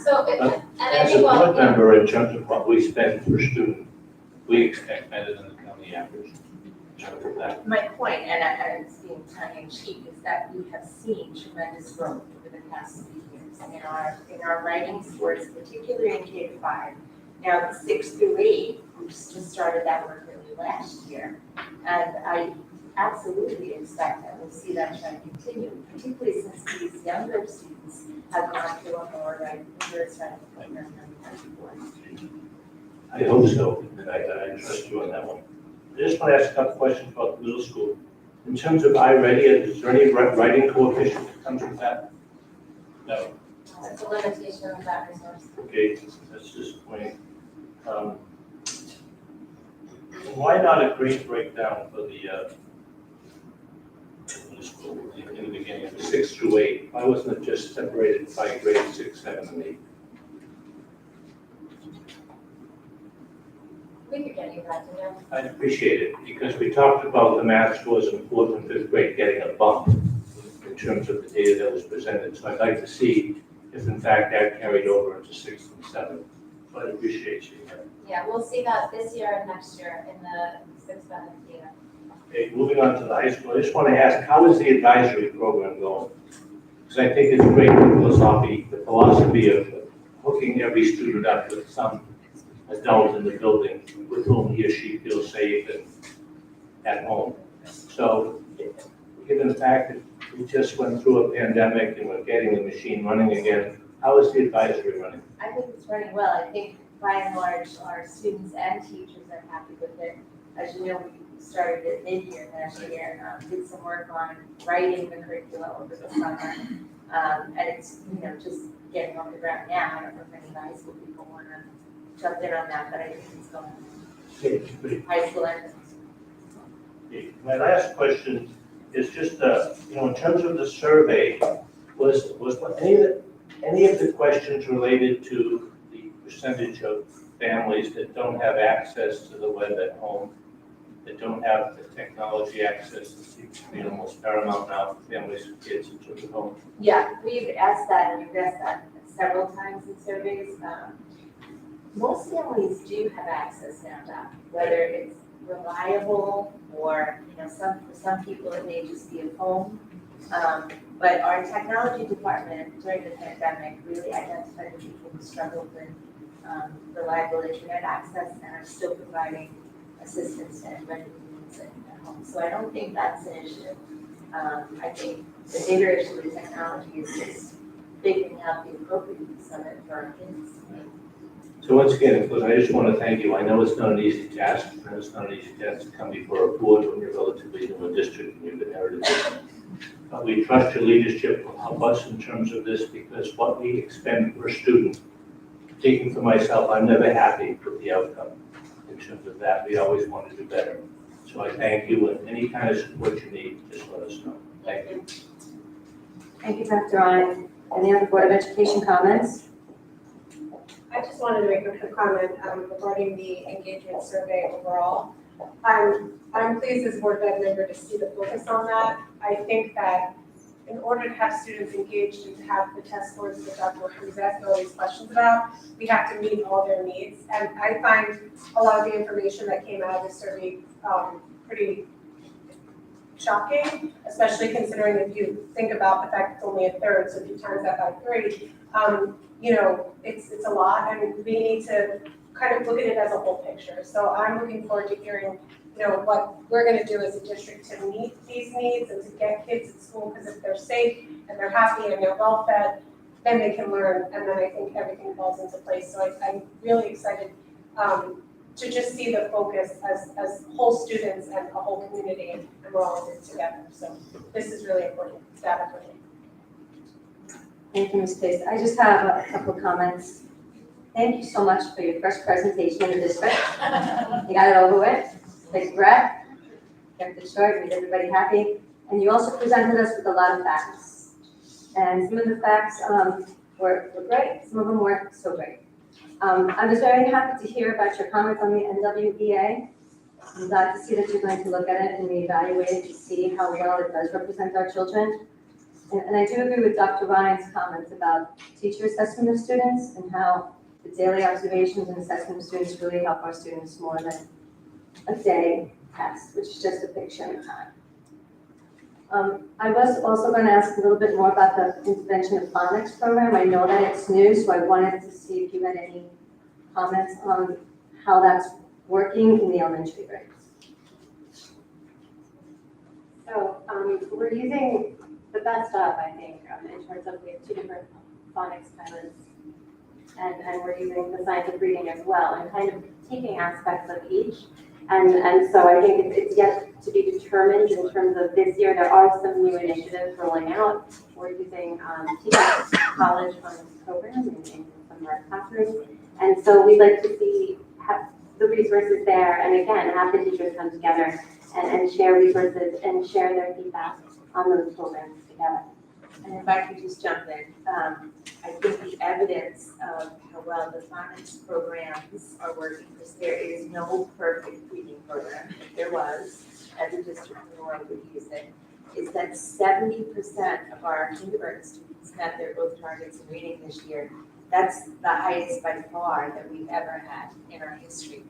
So, and I As a think while, board member, in terms of what we spend per student, we expect better than the county average. In terms of that. My point, and it's being tongue in cheek, is that we have seen tremendous growth over the past few years in our writing scores, particularly in K-5. Now, the 6 through 8, we just started that work really last year, and I absolutely expect that we'll see that trend continue, particularly since these younger students have gone through a more rigorous writing program than we had before. I hope so, and I trust you on that one. I just want to ask a couple questions about the middle school. In terms of iReady, is there any writing coefficient that comes with that? No. it's a limitation of that resource. Okay, that's disappointing. Why not a grade breakdown for the school in the beginning, 6 through 8? Why wasn't it just separated by grade 6, 7, and 8? We could get you that, you know. I'd appreciate it, because we talked about the math scores in 4th and 5th grade getting a bump in terms of the data that was presented. So I'd like to see if in fact that carried over into 6th and 7th. So I'd appreciate you. Yeah, we'll see that this year and next year in the 6th, 7th data. Okay, moving on to the high school, I just want to ask, how is the advisory program going? Because I think it's great the philosophy of hooking every student up with some adult in the building with whom he or she feels safe and at home. So, given the fact that we just went through a pandemic and we're getting the machine running again, how is the advisory running? I think it's running well. I think by and large, our students and teachers are happy with it. As you know, we started it mid-year last year, did some work on writing the curriculum over the summer. And it's, just getting off the ground now. I don't know if any of the high school people want to jump in on that, but I think it's going Okay, great. high school and Okay, my last question is just, in terms of the survey, was any of the questions related to the percentage of families that don't have access to the web at home, that don't have the technology access that seems to be almost paramount now for families with kids in terms of home? yeah, we've asked that and we've asked that several times in surveys. Most families do have access now, Doc, whether it's reliable or, for some people it may just be a phone. But our technology department during the pandemic really identified the people who struggled with reliable internet access and are still providing assistance and rental needs at home. So I don't think that's an issue. I think the bigger issue with technology is just figuring out the appropriate use of it for our kids. So once again, Cliff, I just want to thank you. I know it's not an easy task, and it's not an easy task to come before a board when you're relatively new in district and you've inherited this. But we trust your leadership will help us in terms of this, because what we expend per student, taking for myself, I'm never happy with the outcome. In terms of that, we always want to do better. So I thank you, and any kind of support you need, just let us know. Thank you. Thank you, Dr. Ryan. Any other Board of Education comments? I just wanted to make a quick comment regarding the engagement survey overall. I'm pleased as a board member to see the focus on that. I think that in order to have students engaged and to have the test scores that Dr. was asking all these questions about, we have to meet all their needs. And I find a lot of the information that came out of the survey pretty shocking, especially considering if you think about the fact it's only a third, so if you times that by 3, you know, it's a lot, and we need to kind of look at it as a whole picture. So I'm looking forward to hearing, you know, what we're going to do as a district to meet these needs and to get kids at school, because if they're safe and they're happy and they're well fed, then they can learn, and then I think everything falls into place. So I'm really excited to just see the focus as whole students and a whole community, and we're all in it together. So this is really important data for me. Thank you, Ms. Pace. I just have a couple of comments. Thank you so much for your first presentation in the district. You got it over with. Big breath. Kept it short, made everybody happy. And you also presented us with a lot of facts. And some of the facts were great. Some of them weren't so great. I was very happy to hear about your comments on the NWEA. I'm glad to see that you're going to look at it and reevaluate it to see how well it does represent our children. And I do agree with Dr. Ryan's comments about teacher assessment of students and how the daily observations and assessment of students really help our students more than a day test, which is just a picture in time. I was also going to ask a little bit more about the intervention of phonics program. I know that it's new, so I wanted to see if you had any comments on how that's working in the elementary grades. So we're using the best of, I think, in terms of we have 2 different phonics pilots, and we're using the science of reading as well, and kind of taking aspects of each. And so I think it's yet to be determined in terms of this year. There are some new initiatives rolling out. We're using Teachers College Phonics program in some of our classrooms. And so we'd like to see have the resources there, and again, have the teachers come together and share resources and share their feedback on those programs together. And if I could just jump in, I think the evidence of how well the phonics programs are working, because there is no perfect reading program. If there was, as a district in the world would use it, is that 70% of our kindergarten students met their growth targets in reading this year. That's the highest by far that we've ever had in our history.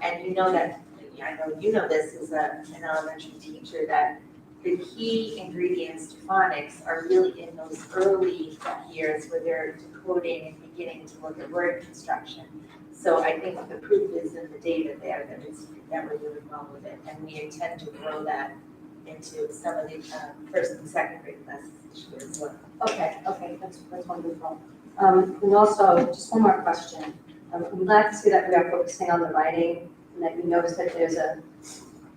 And you know that, I know you know this as an elementary teacher, that the key ingredients to phonics are really in those early years where they're decoding and beginning to look at word construction. So I think the proof is in the data there that we're doing well with it, and we intend to grow that into some of the first and second grade classes this year as well. Okay, that's wonderful. And also, just one more question. I'm glad to see that we are focusing on the writing, and that you notice that there's a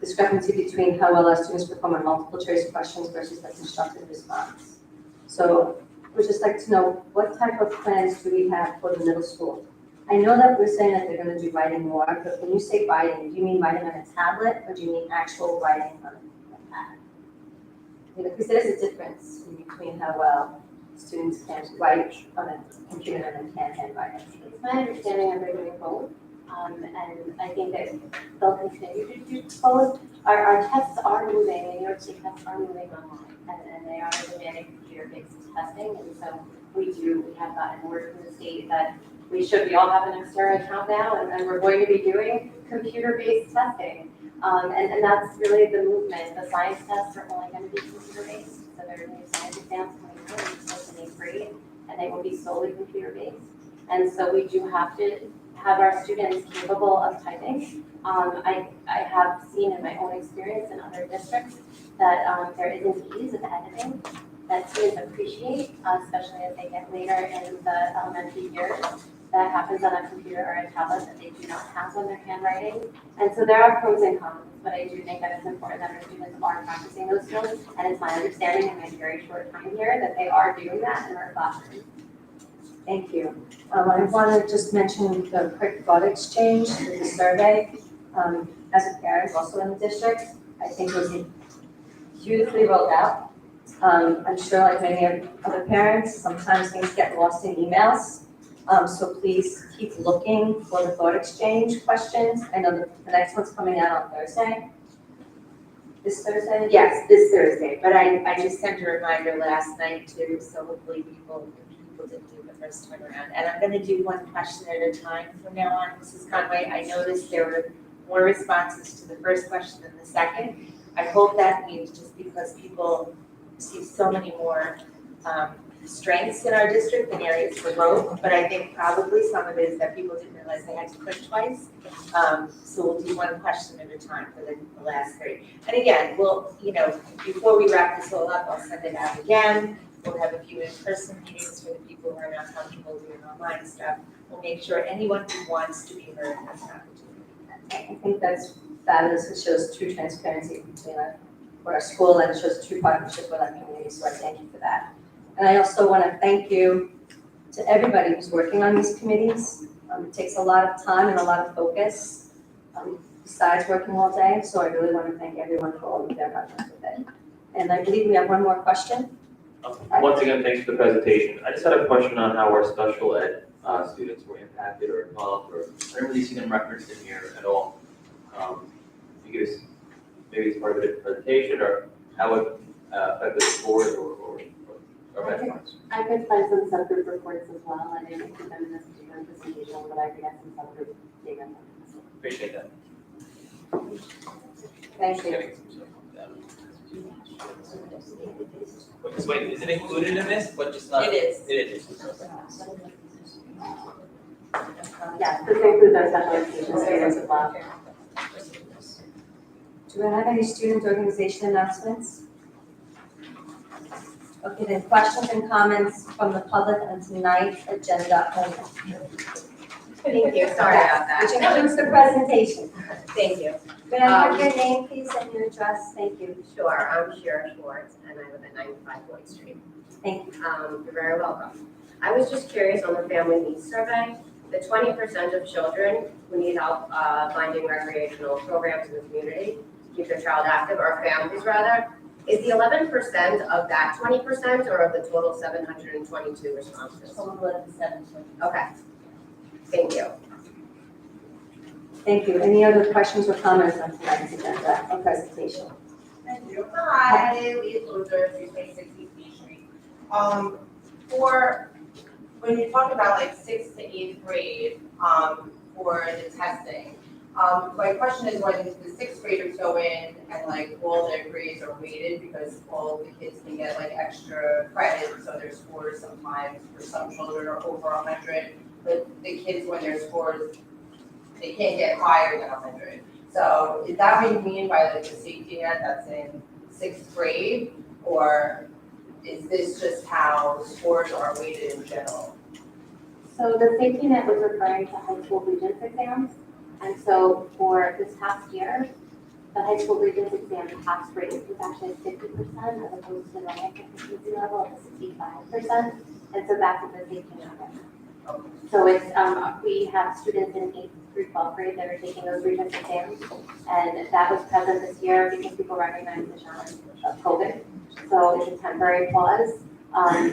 discrepancy between how well our students perform on multiple choice questions versus the constructed response. So we'd just like to know, what type of plans do we have for the middle school? I know that we're saying that they're going to do writing more, but when you say writing, do you mean writing on a tablet, or do you mean actual writing on a pad? You know, because there's a difference in between how well students can write on a computer and can handwrite. It's my understanding that they're doing both, and I think that they'll continue to do both. Our tests are moving, the New York State tests are moving online, and they are demanding computer-based testing, and so we have gotten word from the state that we should be all have an Xterra account now, and we're going to be doing computer-based testing. And that's really the movement. The science tests are only going to be computer-based, so there are new science exams coming out in 8th grade, and they will be solely computer-based. And so we do have to have our students capable of typing. I have seen in my own experience in other districts that there isn't ease of editing that students appreciate, especially as they get later in the elementary years, that happens on a computer or a tablet that they do not have when they're handwriting. And so there are pros and cons, but I do think that it's important that our students are practicing those skills. And it's my understanding in my very short time here that they are doing that in our classrooms. Thank you. I want to just mention the quick thought exchange, the survey. As a parent, also in the district, I think it was beautifully rolled out. I'm sure like many other parents, sometimes things get lost in emails. So please keep looking for the thought exchange questions. I know the next one's coming out on Thursday. This Thursday? Yes, this Thursday, but I just sent a reminder last night too, so hopefully people didn't do it the first time around. And I'm gonna do one question at a time from now on, Mrs. Conway. I noticed there were more responses to the first question than the second. I hope that means just because people see so many more strengths in our district and areas for growth, but I think probably some of it is that people didn't realize they had to click twice. So we'll do one question at a time for the last three. And again, we'll, before we wrap this all up, I'll send it out again. We'll have a few in-person meetings for the people who are not comfortable doing online stuff. We'll make sure anyone who wants to be heard has an opportunity. I think that's fabulous. It shows true transparency between our school and it shows true partnership with our community. So I thank you for that. And I also want to thank you to everybody who's working on these committees. It takes a lot of time and a lot of focus besides working all day. So I really want to thank everyone for all of their hard work with it. And I believe we have one more question. Once again, thanks for the presentation. I just had a question on how our special ed students were impacted or involved, or I didn't really see them referenced in here at all. You guys, maybe it's part of the presentation or how it affected the board or benchmarks. I could find some subgroup reports as well. I didn't include them in this particular presentation, but I could get some subgroup data. Appreciate that. Thank you. Wait, is it included in this, but just not? It is. It is. Yes, this includes our special education students as well. Do we have any student organization announcements? Okay, then questions and comments from the public on tonight's agenda only. Thank you, sorry about that. Which includes the presentation. Thank you. May I have your name, please, and your address? Thank you. Sure, I'm Shira Schwartz, and I live at 95 Lloyd Street. Thank you. You're very welcome. I was just curious on the family needs survey, the 20% of children who need help finding recreational programs in the community to keep their child active, or families rather, is the 11% of that 20% or of the total 722 responses? Okay, thank you. Thank you. Any other questions or comments on tonight's agenda or presentation? Thank you. Hi, Leah Luther, 360 B Street. For, when you talk about like 6th to 8th grade, for the testing, my question is when the 6th graders go in and like all their grades are weighted because all the kids can get like extra credit, so their scores sometimes for some children are over 100, but the kids when their scores, they can't get higher than 100. So is that what you mean by like the safety net that's in 6th grade? Or is this just how scores are weighted in general? So the safety net was referring to high school regents exams. And so for this past year, the high school regents exam pass rate was actually 50% as opposed to the high proficiency level of 65%. And so that's what the safety net is. So it's, we have students in 8th through 12th grade that are taking those regents exams. And that was present this year because people recognize the challenge of COVID. So it's a temporary pause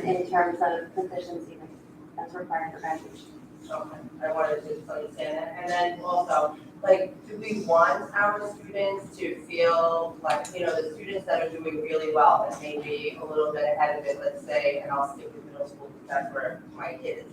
in terms of proficiency that's required for graduation. Okay, I wanted to just understand that. And then also, like, do we want our students to feel like, the students that are doing really well and maybe a little bit ahead of it, let's say, and I'll stick with middle school because that's where my kid is.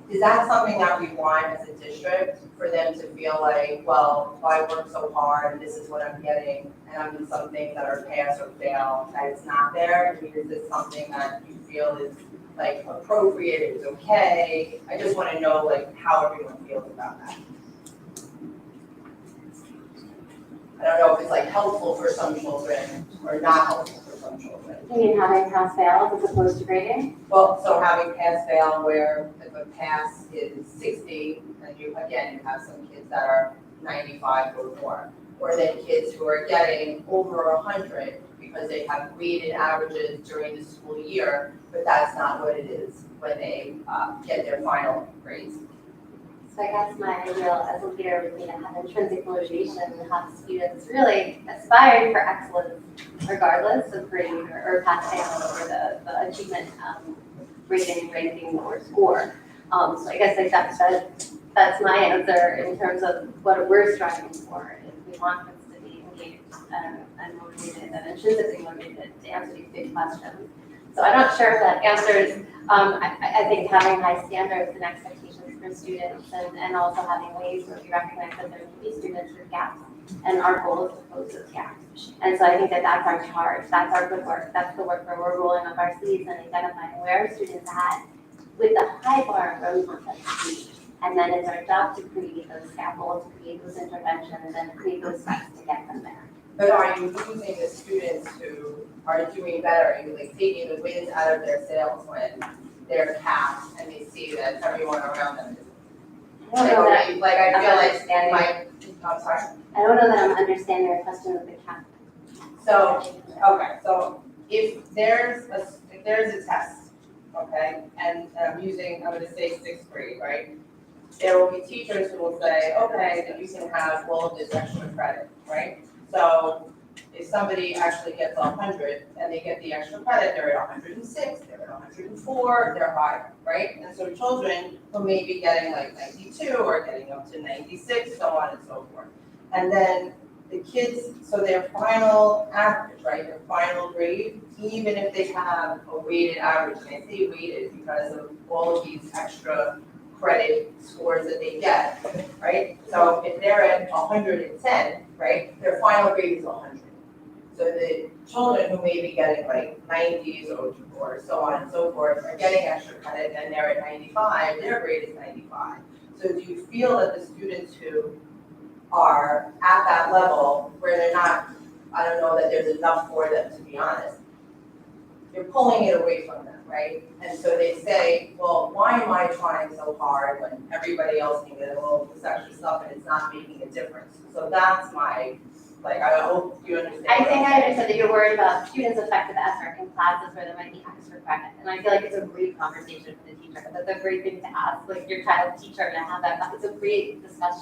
Is that something that we want as a district for them to feel like, well, I work so hard, this is what I'm getting, and I'm doing some things that are pass or fail, that it's not there? I mean, is this something that you feel is like appropriate, it's okay? I just want to know like how everyone feels about that. I don't know if it's like helpful for some children or not helpful for some some children. You mean having pass fails as opposed to grading? Well, so having pass fail where if a pass is 60, and you have some kids that are 95 or more. Or then kids who are getting over 100 because they have graded averages during the school year, but that's not what it is when they get their final grades. So I guess my ideal as a leader would be to have intrinsic motivation and have students really aspire for excellence regardless of grade or pass fail or the achievement rating, ranking, or score. So I guess like that's my answer in terms of what we're striving for. If we want kids to be engaged and motivated and intrinsically motivated to answer these big questions. So I'm not sure if that answers, I think having high standards and expectations for students and also having ways where we recognize that there can be students with gaps and our goal is to close those gaps. And so I think that that's our charge, that's our good work, that's the work where we're rolling up our sleeves and identifying where students are at with the high bar where we want them to be. And then it's our job to create those scaffolds, create those interventions, and create those steps to get them there. But are you losing the students who are doing better? Are you like taking the wind out of their sails when they're capped and they see that everyone around them is? I don't know that Like I feel like understanding. I'm sorry. I don't know that I'm understanding your question with the cap. So, okay, so if there's a test, okay, and I'm gonna say 6th grade, right? There will be teachers who will say, okay, then you can have all of this extra credit, right? So if somebody actually gets 100 and they get the extra credit, they're at 106, they're at 104, they're higher, right? And so children who may be getting like 92 or getting up to 96, so on and so forth. And then the kids, so their final average, right, their final grade, even if they have a weighted average, and I say weighted because of all of these extra credit scores that they get, right? So if they're at 110, right, their final grade is 100. So the children who may be getting like 90s or so on and so forth are getting extra credit and they're at 95, their grade is 95. So do you feel that the students who are at that level where they're not, I don't know that there's enough for them, to be honest, you're pulling it away from them, right? And so they say, well, why am I trying so hard when everybody else can get all of this extra stuff and it's not making a difference? So that's my, like, I hope you understand. I think I understood that you're worried about students' effective effort in classes where there might be extra credit. And I feel like it's a great conversation for the teacher. That's a great thing to ask, like your child's teacher, to have that. It's a great discussion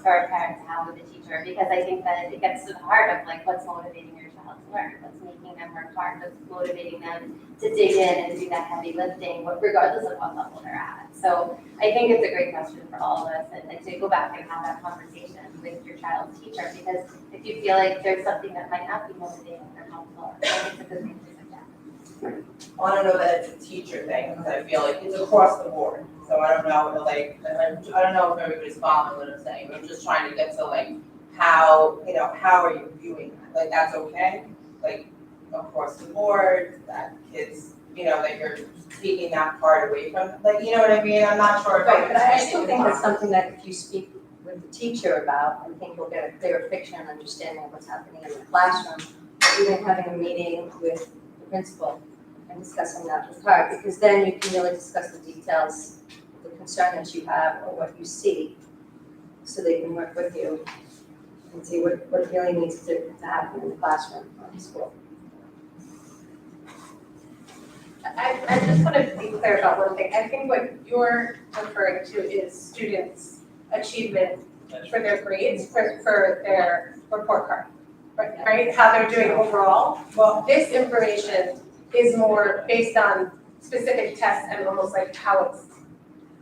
for a parent to have with the teacher, because I think that it gets to the heart of like what's motivating your child to learn, what's making them work hard, what's motivating them to dig in and do that heavy lifting, regardless of what level they're at. So I think it's a great question for all of us, and to go back and have that conversation with your child's teacher, because if you feel like there's something that might not be motivating or helpful, I think it's a good thing to suggest. Well, I don't know that it's a teacher thing, because I feel like it's across the board. So I don't know, like, I don't know if everybody's following what I'm saying, but I'm just trying to get to like, how are you viewing that? Like, that's okay? Like, across the board, that kids, that you're taking that part away from, like, you know what I mean? I'm not sure if Right, but I still think it's something that if you speak with the teacher about, I think you'll get a clearer picture and understanding of what's happening in the classroom. Even having a meeting with the principal and discussing that with her, because then you can really discuss the details, the concern that you have or what you see, so they can work with you and see what really needs to happen in the classroom or in school. I just want to be clear about one thing. I think what you're referring to is students' achievement for their grades, for their report card, right? How they're doing overall. Well, this information is more based on specific tests and almost like how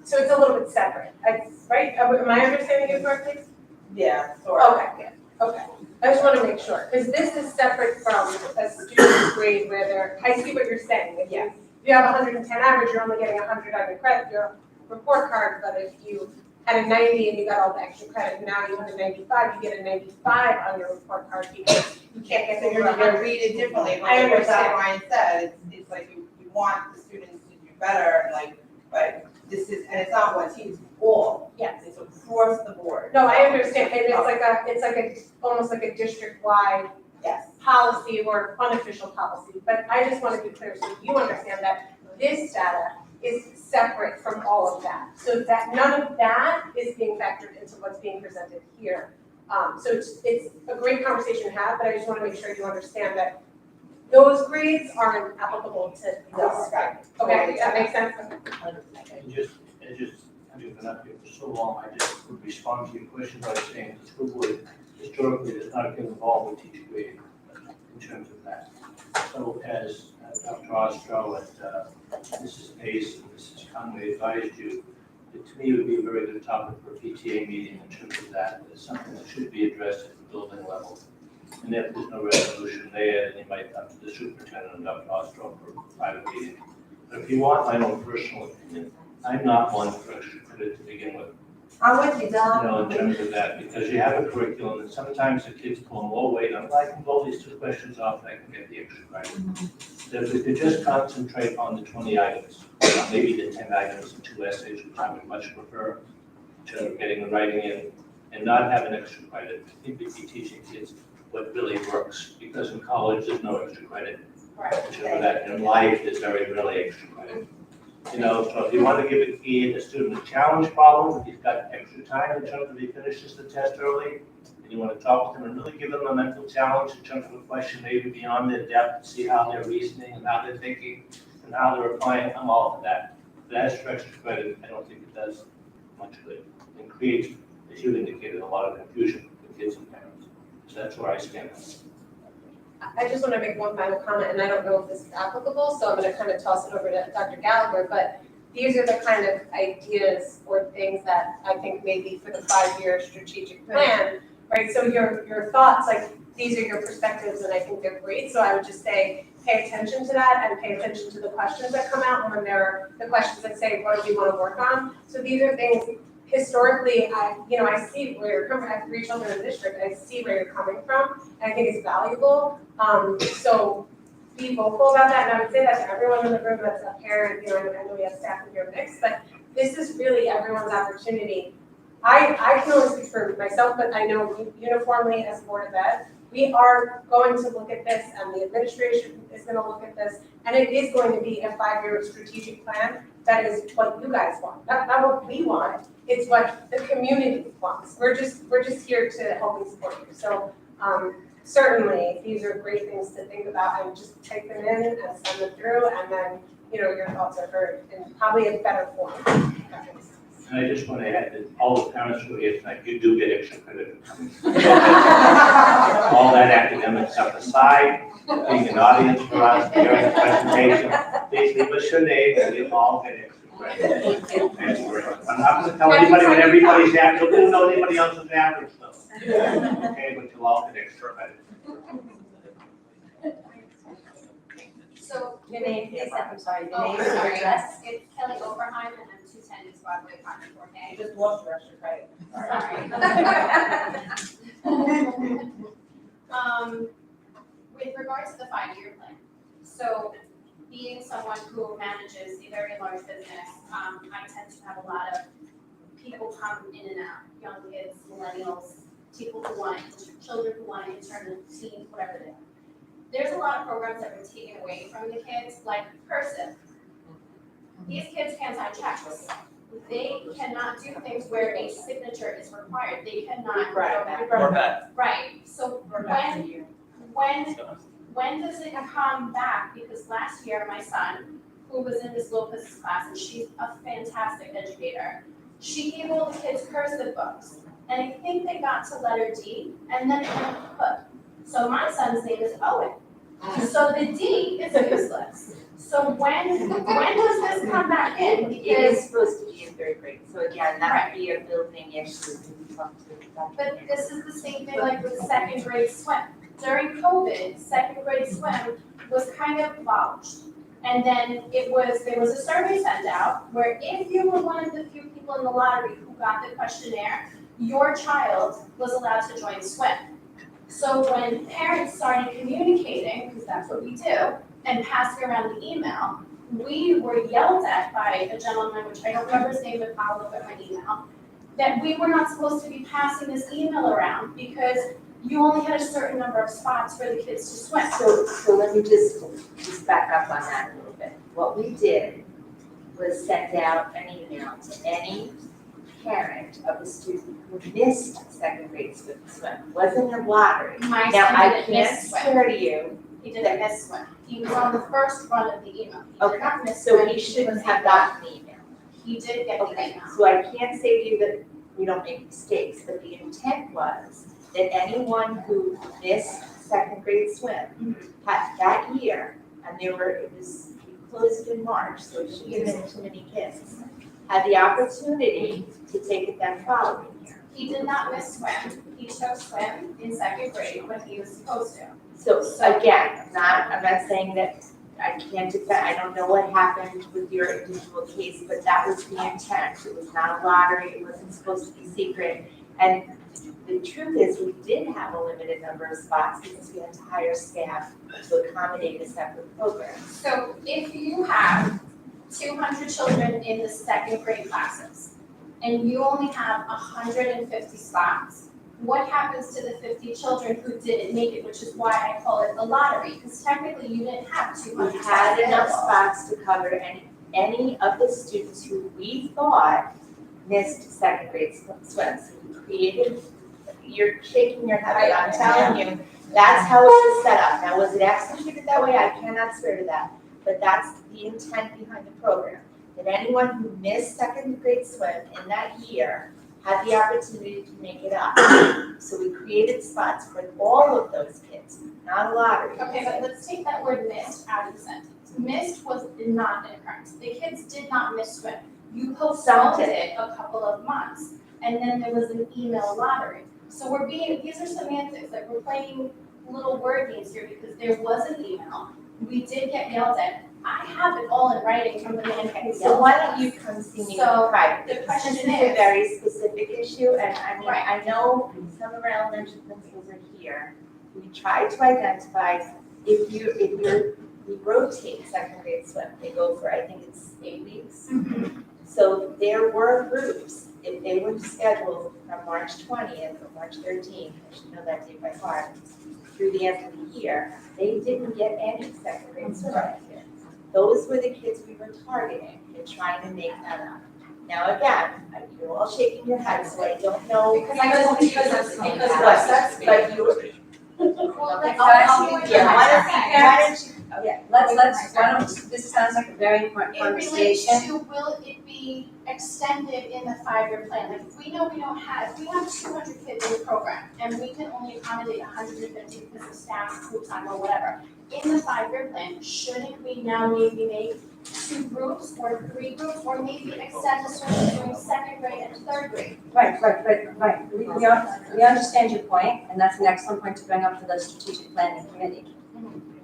so it's a little bit separate, right? Am I understanding you correctly? Yeah, sort of. Okay, okay. I just want to make sure, because this is separate from a student's grade where I see what you're saying. If you have 110 average, you're only getting 100 on your report card, but if you had a 90 and you got all the extra credit, now you have a 95, you get a 95 on your report card because you can't get So over you're 100. gonna read it differently, I like what understand. Ryan said, it's like you want the students to do better, and like, but this is, and it's not one team, it's all. Yes. It's across the board. No, I understand, and it's like almost like a district-wide yes, policy or unofficial policy, but I just want to be clear so you understand that this data is separate from all of that. So that none of that is being factored into what's being presented here. So it's a great conversation to have, but I just want to make sure you understand that those grades aren't applicable to this grade. Okay, that makes sense? And just, having been up here for so long, I just would respond to your question by saying the school board historically does not get involved with teacher grading in terms of that. So as Dr. Ostro and Mrs. Pace and Mrs. Conway advised you, to me, it would be a very good topic for a PTA meeting in terms of that. It's something that should be addressed at the building level. And if there's no resolution there, then you might come to the superintendent and Dr. Ostro for a private meeting. But if you want my own personal opinion, I'm not one for extra credit to begin with. I'm with you, Don. You know, in terms of that, because you have a curriculum and sometimes the kids pull them, oh, wait, I can blow these 2 questions off and I can get the extra credit. So if we could just concentrate on the 20 items, maybe the 10 items and 2 essays, which I would much prefer, in terms of getting the writing in, and not have an extra credit. I think we'd be teaching kids what really works, because in college, there's no extra credit. Right. In terms of that, in life, there's very rarely extra credit. You know, so if you want to give a kid, a student a challenge problem, if he's got extra time in terms of he finishes the test early, and you want to talk with them and really give them a mental challenge in terms of a question maybe beyond their depth, see how they're reasoning and how they're thinking and how they're applying, I'm all for that. But as for extra credit, I don't think it does much good. It creates, as you indicated, a lot of confusion for kids and parents. So that's where I stand. I just want to make one final comment, and I don't know if this is applicable, so I'm going to kind of toss it over to Dr. Gallagher, but these are the kind of ideas or things that I think maybe for the 5-year strategic plan, right? So your thoughts, like, these are your perspectives, and I think they're great, so I would just say, pay attention to that and pay attention to the questions that come out when there are the questions that say, what do we want to work on? So these are things, historically, I see where you're coming, I have 3 children in the district, I see where you're coming from, and I think it's valuable. So be vocal about that, and I would say that to everyone in the room that's a parent, I know we have staff in here mixed, but this is really everyone's opportunity. I can only speak for myself, but I know uniformly as Board of Ed, we are going to look at this, and the administration is going to look at this, and it is going to be a 5-year strategic plan. That is what you guys want, not what we want. It's what the community wants. We're just here to help and support you. So certainly, these are great things to think about, and just take them in and send them through, and then your thoughts are heard in probably a better form. And I just want to add that all the parents who are here tonight, you do get extra credit for coming. All that academic stuff aside, being an audience for us, hearing the presentation, please leave us your name, and we all get extra credit. Thanks very much. I'm not going to tell anybody what everybody's average, you don't know anybody else's average though. Okay, but you'll all get extra credit. So your name, please, I'm sorry, your name and your address? It's Kelly Oberheim, and I'm 210 East Broadway, apartment 4K. You just lost your extra credit. Sorry. With regards to the 5-year plan, so being someone who manages a very large business, I tend to have a lot of people come in and out, young kids, millennials, people who want to, children who want to intern, teens, whatever they are. There's a lot of programs that were taken away from the kids, like cursive. These kids can't sign checks. They cannot do things where a signature is required. They cannot. Right. So when does it come back? Because last year, my son, who was in this Lopez class, and she's a fantastic educator, she gave all the kids cursive books. And I think they got to letter D, and then it went put. So my son's name is Owen. So the D is useless. So when does this come back in? It is supposed to be in 3rd grade, so again, that would be a building issue to talk to Dr. But this is the same thing like with 2nd grade swim. During COVID, 2nd grade swim was kind of abolished. And then there was a survey sent out where if you were one of the few people in the lottery who got the questionnaire, your child was allowed to join swim. So when parents started communicating, because that's what we do, and passing around the email, we were yelled at by a gentleman, which I don't remember his name, but I'll look at my email, that we were not supposed to be passing this email around because you only had a certain number of spots for the kids to swim. So let me just back up on that a little bit. What we did was send out an email to any parent of a student who missed second grade swim. Wasn't a lottery. My Now, son I didn't can't miss swim. swear to you, He didn't miss swim. He was on the first run of the email. He did not miss so swim. he shouldn't was have able- gotten the email. He did get the Okay, email. so I can't say to you that we don't make mistakes, but the intent was that anyone who missed second grade swim had that year, and we closed in March, so it shouldn't have been too many kids, had the opportunity to take it that following year. He did not miss swim. He chose swim in second grade when he was supposed to. So again, I'm not saying that I can't defend, I don't know what happened with your individual case, but that was the intent. It was not a lottery, it wasn't supposed to be secret. And the truth is, we did have a limited number of spots because we had to hire staff to accommodate a separate program. So if you have 200 children in the second grade classes, and you only have 150 spots, what happens to the 50 children who didn't make it, which is why I call it the lottery, because technically you didn't have 200 We spots had enough available. spots to cover any of the students who we thought missed second grade swim. So we created, you're shaking your head, but I'm telling you, that's how it was set up. Now, was it executed that way? I cannot swear to that, but that's the intent behind the program. That anyone who missed second grade swim in that year had the opportunity to make it up. So we created spots for all of those kids, not a lottery. Okay, but let's take that word missed out of the sentence. Missed was not an occurrence. The kids did not miss swim. You postponed it a couple of months, and then there was an email lottery. So these are semantics, like we're playing little word games here because there was an email. We did get yelled at. I have it all in writing from the man getting So yelled why at. don't you come see me So, privately? the question This is a is- very specific issue, and I mean, Right. I know some of our elementary principals are here. We try to identify we rotate second grade swim. They go for, I think it's 8 weeks. So there were groups, if they were scheduled from March 20th or March 13th, I should know that date by heart, through the end of the year, they didn't get any second grade swim that year. Those were the kids we were targeting and trying to make that up. Now, again, you're all shaking your heads, so I don't know. Because But you. Well, Okay, I'll see yeah, what why don't you, Yeah, why don't, this sounds like a very important It relates conversation. to, will it be extended in the 5-year plan? Like, if we know we don't have, if we have 200 kids in the program, and we can only accommodate 150 because of staff, school time, or whatever, in the 5-year plan, shouldn't we now maybe make 2 groups, or 3 groups, or maybe extend the service during 2nd grade and 3rd grade? Right. We understand your point, and that's an excellent point to bring up for the strategic planning committee.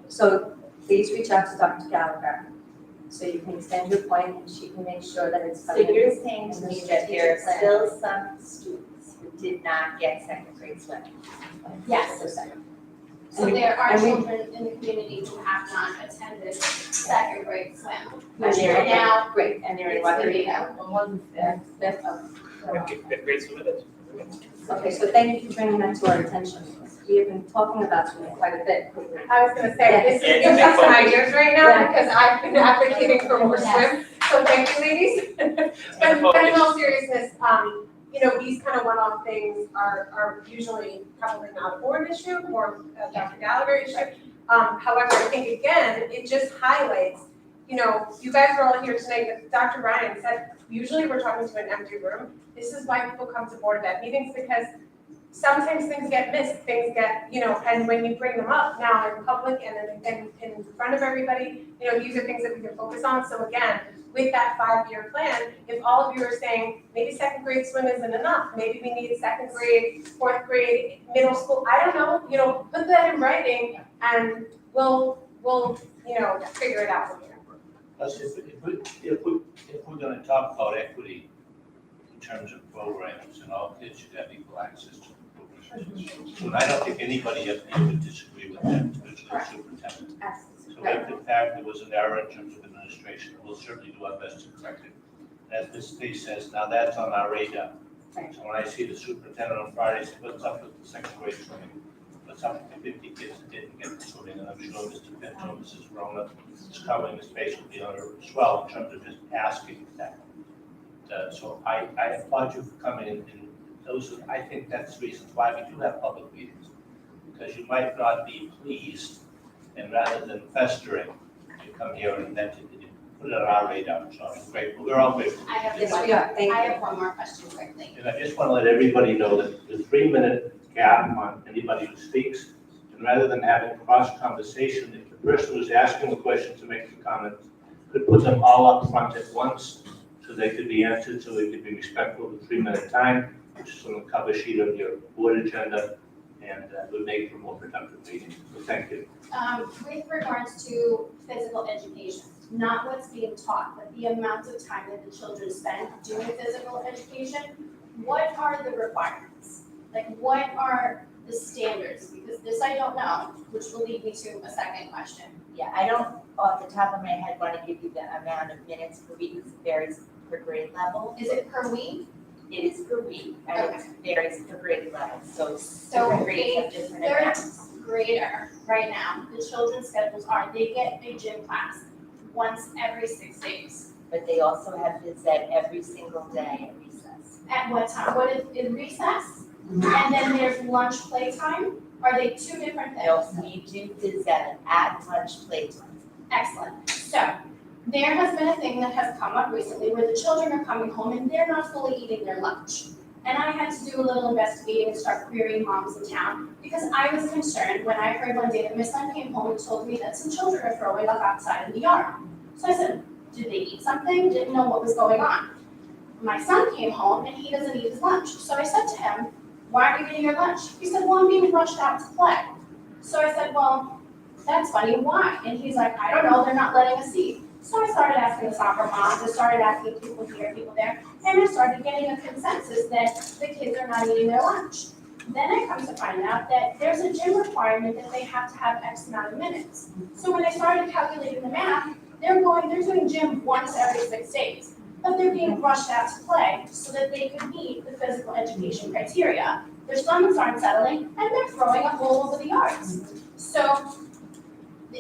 So please reach out to Dr. Gallagher, so you can extend your point, and she can make sure that it's. So you're saying to me that there are still some students who did not get second grade swimming? Yes. So there are And we- children in the community who have not attended 2nd grade swim. And they're in, Now, great, and they're in it's what gonna be grade? Fifth grade swim it is. Okay, so thank you for bringing that to our attention. We have been talking about swimming quite a bit. I was gonna say, this is giving us some ideas right now, because I've been advocating for more swim, so thank you, ladies. But in all seriousness, these kind of one-off things are usually probably not a board issue, more a Dr. Gallagher issue. However, I think again, it just highlights, you guys are all here tonight, but Dr. Ryan said, usually we're talking to an empty room. This is why people come to Board of Ed meetings, because sometimes things get missed, things get, and when you bring them up now in public and in front of everybody, these are things that we can focus on. So again, with that 5-year plan, if all of you are saying, maybe 2nd grade swim isn't enough, maybe we need 2nd grade, 4th grade, middle school, I don't know, put that in writing and we'll figure it out from here. Plus, if we're gonna talk about equity in terms of programs, and all kids should have equal access to the programs. So I don't think anybody up here would disagree with that, especially the superintendent. So if in fact there was an error in terms of administration, we'll certainly do our best to correct it. As Ms. Lee says, now that's on our radar. So when I see the superintendent on Friday, say, what's up with the second grade swimming? What's up with the 50 kids that didn't get to swimming? And I'm sure Mr. Pinto, Mrs. Rona is covering the space with the other as well in terms of just asking that. So I applaud you for coming in, and I think that's reasons why we do have public meetings. Because you might not be pleased, and rather than festering, you come here and then you put it on our radar. So I'm grateful. We're all grateful. I have Yes, one, we are, thank I you. have one more question quickly. And I just want to let everybody know that the 3-minute gap on anybody who speaks, and rather than having cross conversation, if the person who's asking the question to make the comment could put them all up front at once, so they could be answered, so they could be respectful of the 3-minute time, which is on the cover sheet of your board agenda, and would make for a more productive meeting. So thank you. With regards to physical education, not what's being taught, but the amount of time that the children spend doing physical education, what are the requirements? Like, what are the standards? Because this I don't know, which will lead me to a second question. Yeah, I don't, off the top of my head, want to give you the amount of minutes per week, because it varies per grade level. Is it per week? It is per week, and it varies per grade level, so So different grades have different third amounts. grader, right now, the children's schedules are, they get a gym class once every 6 days. But they also have phys ed every single day at recess. At what time? What is recess? And then there's lunch playtime? Are they two different things? No, we do phys ed at lunch playtime. Excellent. So there has been a thing that has come up recently where the children are coming home and they're not fully eating their lunch. And I had to do a little investigating and start querying moms in town because I was concerned when I heard one day that my son came home and told me that some children are throwing up outside in the yard. So I said, did they eat something? Didn't know what was going on. My son came home and he doesn't eat his lunch. So I said to him, why aren't you eating your lunch? He said, well, I'm being rushed out to play. So I said, well, that's funny, why? And he's like, I don't know, they're not letting us eat. So I started asking the soccer moms, I started asking people here, people there, and I started getting a consensus that the kids are not eating their lunch. Then I come to find out that there's a gym requirement that they have to have X amount of minutes. So when I started calculating the math, they're doing gym once every 6 days, but they're being rushed out to play so that they could meet the physical education criteria. Their stomachs aren't settling, and they're throwing up all over the yards. So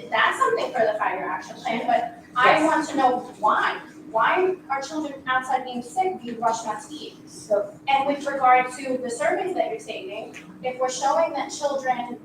that's something for the 5-year action plan, but I want to know why. Why are children outside being sick, being rushed out to eat? So, And with regard to the surveys that you're taking, if we're showing that children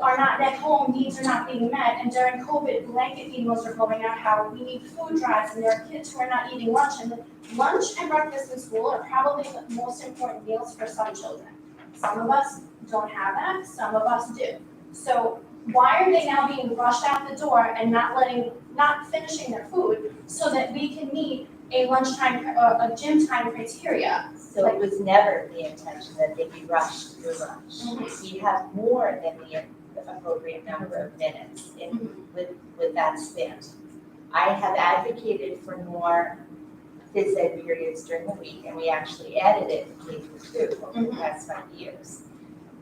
are not at home, needs are not being met, and during COVID, blanket emails are going out how we need food drives, and there are kids who are not eating lunch, and lunch and breakfast in school are probably the most important meals for some children. Some of us don't have that, some of us do. So why are they now being rushed out the door and not finishing their food so that we can meet a lunchtime, a gym time criteria? so it was never the intention that they be rushed through lunch. We have more than the appropriate number of minutes with that spent. I have advocated for more phys ed periods during the week, and we actually added it in K-2 over the past 5 years.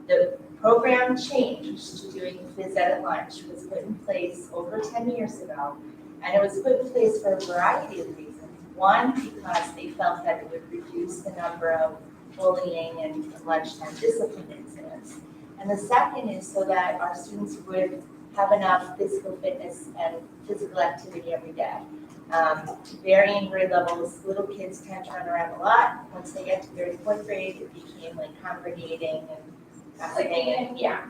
The program change to doing phys ed at lunch was put in place over 10 years ago, and it was put in place for a variety of reasons. One, because they felt that it would reduce the number of bullying and lunchtime discipline incidents. And the second is so that our students would have enough physical fitness and physical activity every day. Varying grade levels, little kids tend to run around a lot. Once they get to third, fourth grade, it became like congregating and yeah.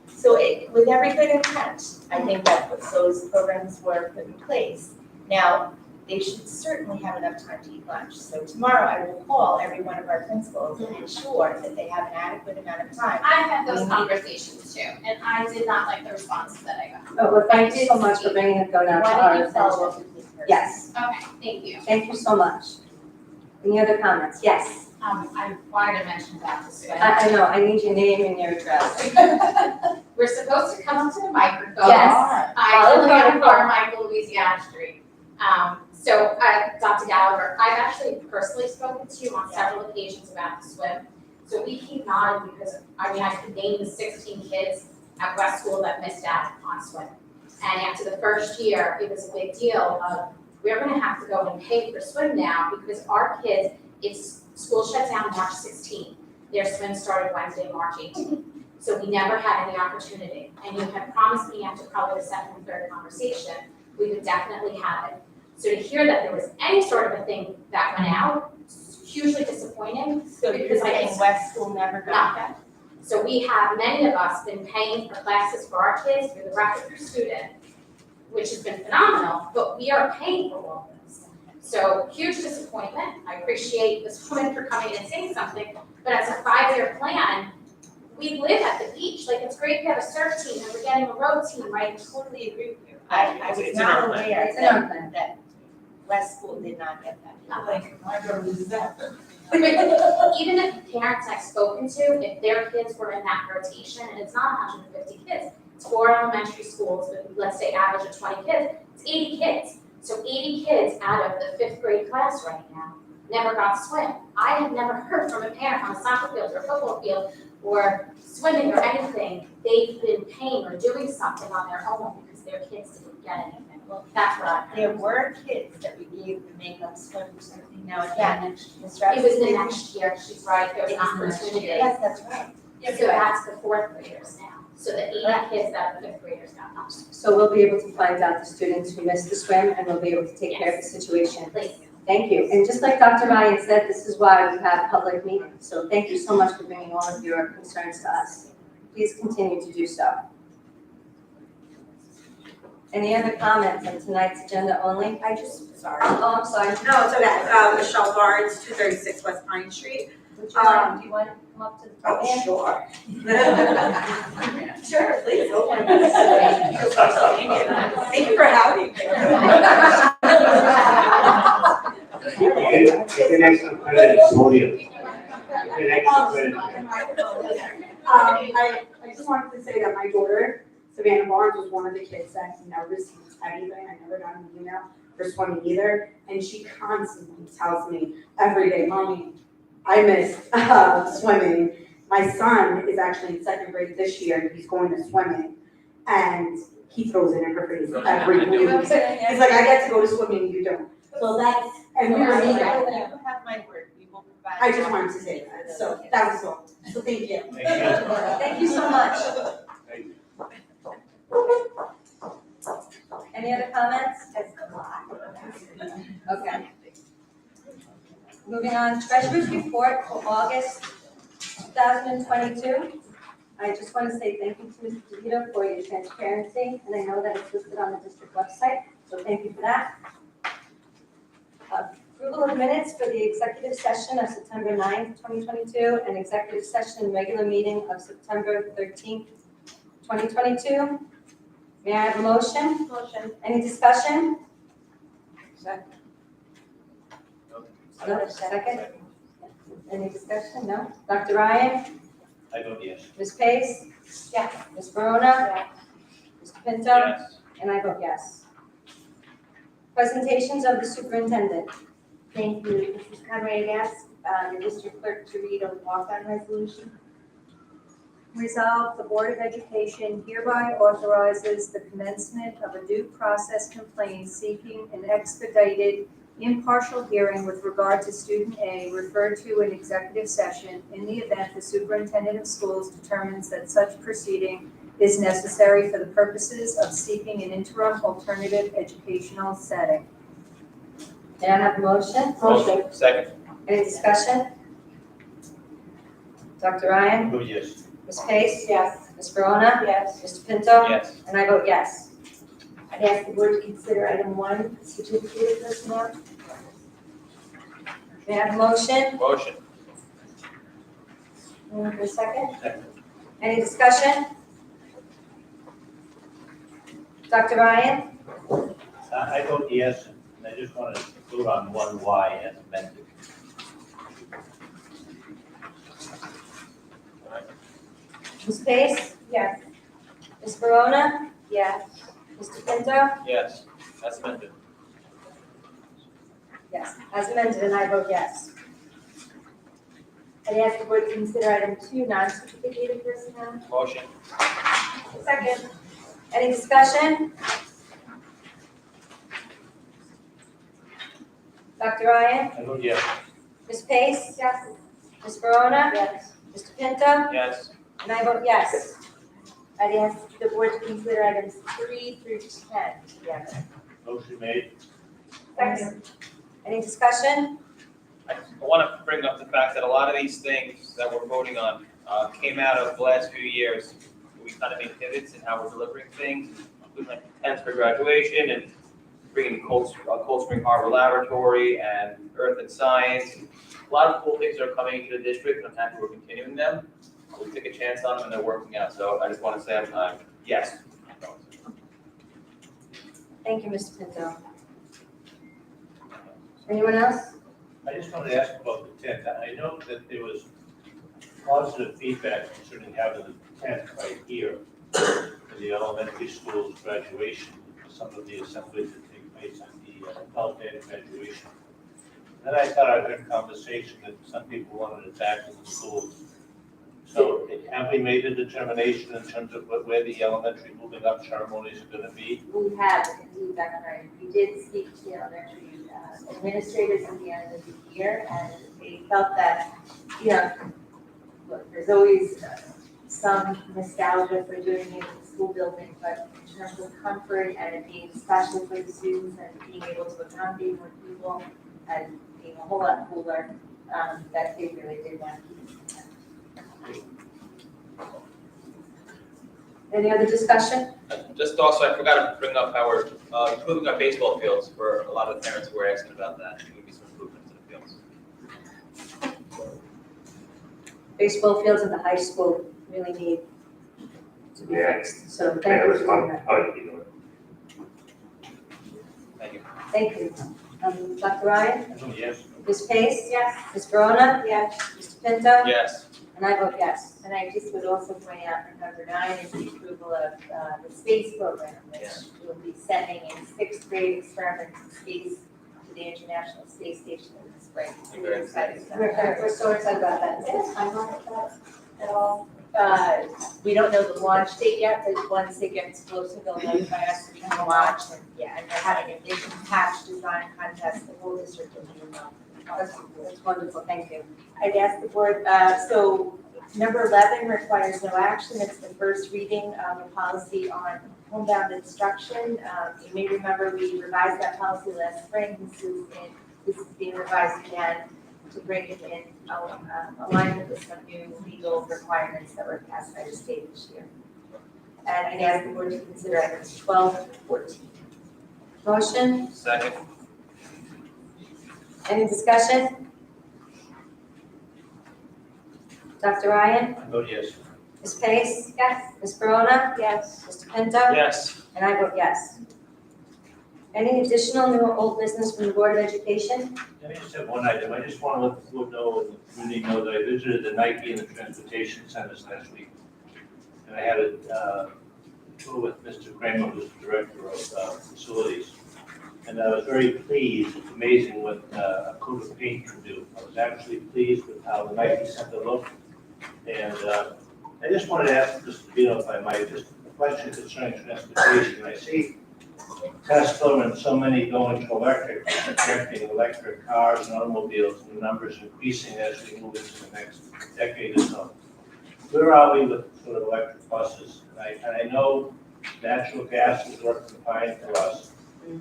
So with every good intent, I think that those programs were put in place. Now, they should certainly have enough time to eat lunch. So tomorrow I will call every one of our principals and ensure that they have an adequate amount of time. I had those conversations too, and I did not like the responses that I got. Oh, well, thank you so much for bringing it down to Why our don't you follow attention. up with this person? Yes, Okay, thank you. thank you so much. Any other comments? Yes, I wanted to mention about the swim. I know, I need your name and your address. We're supposed to come up to the microphone. Yes. I live on Carmichael, Louisiana Street. So, Dr. Gallagher, I've actually personally spoken to you on several occasions about the swim. So we keep nodding because, I could name the 16 kids at West School that missed out on swim. And after the first year, it was a big deal of, we're gonna have to go and pay for swim now because our kids, it's School shut down March 16th. Their swim started Wednesday, March 18th. So we never had any opportunity. And you had promised me after probably the second and third conversation, we would definitely have it. So to hear that there was any sort of a thing that went out, hugely disappointing. So you're saying West School never got that? So we have, many of us, been paying for classes for our kids through the record per student, which has been phenomenal, but we are paying for all of this. So huge disappointment. I appreciate this woman for coming in and saying something, but as a 5-year plan, we live at the beach. Like, it's great we have a surf team and we're getting a road team, right? I totally agree with you. I was It's in our not plan. aware It's in our plan. that West School did not get that. Like, my girl is that. Even if parents I've spoken to, if their kids were in that rotation, and it's not 150 kids, it's 4 elementary schools with, let's say, average of 20 kids, it's 80 kids. So 80 kids out of the 5th grade class right now never got to swim. I have never heard from a parent on a soccer field or a football field or swimming or anything, they've been paying or doing something on their own because their kids didn't get anything. Well, that's what I heard. There were kids that we gave the makeup swim or something. Now again, It was the next year, she's right, there's an opportunity. Yes, that's right. So that's the 4th graders now. So the 80 kids that the 5th graders got not. So we'll be able to find out the students who missed the swim and we'll be able to take care of the situation. Please. Thank you. And just like Dr. Ryan said, this is why we have public meetings. So thank you so much for bringing all of your concerns to us. Please continue to do so. Any other comments on tonight's agenda only? Sorry. Oh, I'm sorry. No, it's okay. Michelle Barnes, 236 West Pine Street. What's your name? Do you want to come up to the podium? Sure. Sure, please. Thank you for having me. Get extra credit at podium. Get extra credit. I just wanted to say that my daughter, Savannah Barnes, was one of the kids that never received anything. I never got an email for swimming either. And she constantly tells me every day, Mommy, I missed swimming. My son is actually in 2nd grade this year. He's going to swimming. And he throws it in her face every week. He's like, I get to go to swimming, you don't. So that's, and we were meeting. You have my word. We will provide. I just wanted to say that. So that was all. So thank you. Thank you so much. Any other comments? Okay. Moving on, Treasurer's Report for August 2022. I just want to say thank you to Mr. DeVito for your transparency, and I know that it's listed on the district website, so thank you for that. Approval of minutes for the executive session of September 9th, 2022, and executive session and regular meeting of September 13th, 2022. May I have a motion? Motion. Any discussion? Second. No, second? Any discussion? No? Dr. Ryan? I vote yes. Ms. Pace? Yes. Ms. Verona? Mr. Pinto? Yes. And I vote yes. Presentations of the superintendent. Thank you. Mrs. Conway, I ask the district clerk to read a walk-on resolution. Resolved, the Board of Education hereby authorizes the commencement of a due process complaint seeking an expedited impartial hearing with regard to student A referred to in executive session in the event the superintendent of schools determines that such proceeding is necessary for the purposes of seeking an interim alternative educational setting. May I have a motion? Motion. Second. Any discussion? Dr. Ryan? Vote yes. Ms. Pace? Yes. Ms. Verona? Yes. Mr. Pinto? Yes. And I vote yes. I'd ask the board to consider item 1, certificate of personnel. May I have a motion? Motion. For a second? Second. Any discussion? Dr. Ryan? I vote yes, and I just want to vote on 1Y as amended. Ms. Pace? Yes. Ms. Verona? Yes. Mr. Pinto? Yes. That's amended. Yes. As amended, and I vote yes. I'd ask the board to consider item 2, non-certificated personnel. Motion. Second. Any discussion? Dr. Ryan? I vote yes. Ms. Pace? Yes. Ms. Verona? Yes. Mr. Pinto? Yes. And I vote yes. I'd ask the board to consider items 3 through 10 together. Motion made. Any discussion? I want to bring up the fact that a lot of these things that we're voting on came out of the last few years. We kind of made pivots in how we're delivering things, including like tents for graduation and bringing the Cold Spring Harbor Laboratory and Earth and Science. A lot of cool things are coming into the district, and I'm happy we're continuing them. We took a chance on them, and they're working out. So I just want to say, yes. Thank you, Mr. Pinto. Anyone else? I just wanted to ask about the tent. I know that there was positive feedback concerning having the tent right here for the elementary school's graduation, some of the assemblies that take place on the adult day graduation. Then I thought I heard conversation that some people wanted it back in the schools. So have we made a determination in terms of where the elementary moving up ceremonies are gonna be? We have, indeed, Dr. Ryan, we did speak to elementary administrators at the end of the year, and they felt that, you know, look, there's always some nostalgia for doing it in the school building, but in terms of comfort and it being special for the students and being able to accommodate more people and being a whole lot cooler, that they really did want to keep it. Any other discussion? Just also, I forgot to bring up how we're improving our baseball fields for a lot of the parents who were asking about that. There would be some improvements to the fields. Baseball fields at the high school really need to be fixed, so thank Yeah, it you was for fun. doing that. I like you. Thank you. Thank you. Dr. Ryan? Oh, yes. Ms. Pace? Yes. Ms. Verona? Yes. Mr. Pinto? Yes. And I vote yes. And I just would also point out for number 9 is the approval of the space program, which will be sending a 6th grade experiment in space to the International Space Station in the spring. So we're excited about that. We're so excited about that. Is there a timeline for that at all? We don't know the launch date yet, but once it gets closer, they'll notify us when the launch, and yeah, and they're having a big patch design contest, the whole district will be involved. That's wonderful, thank you. I'd ask the board, so number 11 requires no action. It's the first reading of a policy on homebound instruction. You may remember we revised that policy last spring. This is being revised again to bring it in alignment with some new legal requirements that were passed by the state this year. And I'd ask the board to consider items 12 to 14. Motion, Second. any discussion? Dr. Ryan? Oh, yes. Ms. Pace? Yes. Ms. Verona? Yes. Mr. Pinto? Yes. And I vote yes. Any additional new or old business from the Board of Education? I just have one item. I just want to let the board know and the community know that I visited the Nike and the transportation centers last week. And I had a tour with Mr. Kramer, who's the director of facilities. And I was very pleased. It's amazing what a coat of paint can do. I was actually pleased with how the Nike Center looked. And I just wanted to ask Mr. Vito, if I might, just a question concerning transportation. I see Tesla and so many going to electric, projecting electric cars and automobiles, and the numbers increasing as we move into the next decade or so. Where are we with sort of electric buses? And I know natural gas is working fine for us,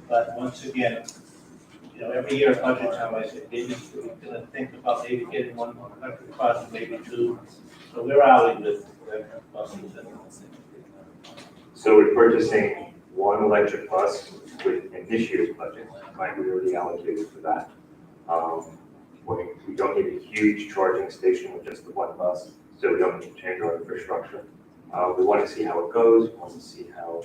but once again, you know, every year at budget time, I say, maybe we're gonna think about maybe getting one electric bus, maybe 2. So where are we with electric buses? So we're purchasing one electric bus in this year's budget, like we already allocated for that. We don't need a huge charging station with just the one bus, so we don't need to change our infrastructure. We want to see how it goes, we want to see how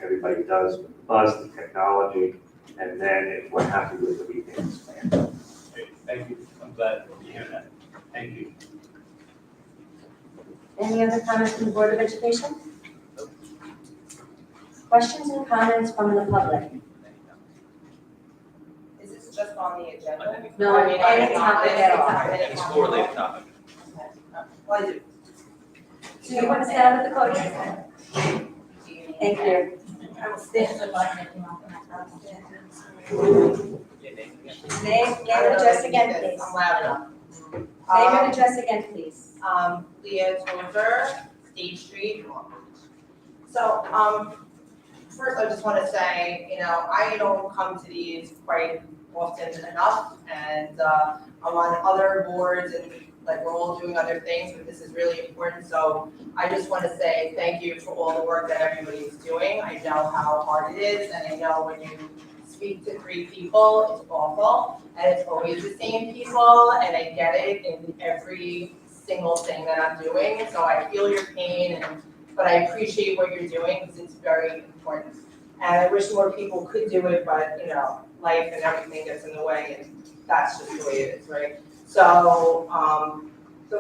everybody does with the bus, the technology, and then if we're happy with it, we can expand. Okay, thank you. I'm glad to hear that. Thank you. Any other comments from the Board of Education? Questions and comments from the public? Is this just on the agenda? No, any topic at all. Any school-related topic. Well, I do. Do you want to stand at the podium? Thank you. I will stand. Name and address again, please. I'm loud enough. Name and address again, please. Leah Tozer, State Street. So, first I just want to say, I don't come to these quite often enough, and I'm on other boards and like we're all doing other things, but this is really important. So I just want to say thank you for all the work that everybody is doing. I know how hard it is, and I know when you speak to 3 people, it's awful, and it's always the same people, and I get it in every single thing that I'm doing. So I feel your pain, but I appreciate what you're doing because it's very important. And I wish more people could do it, but life and everything gets in the way, and that's just the way it is, right? So,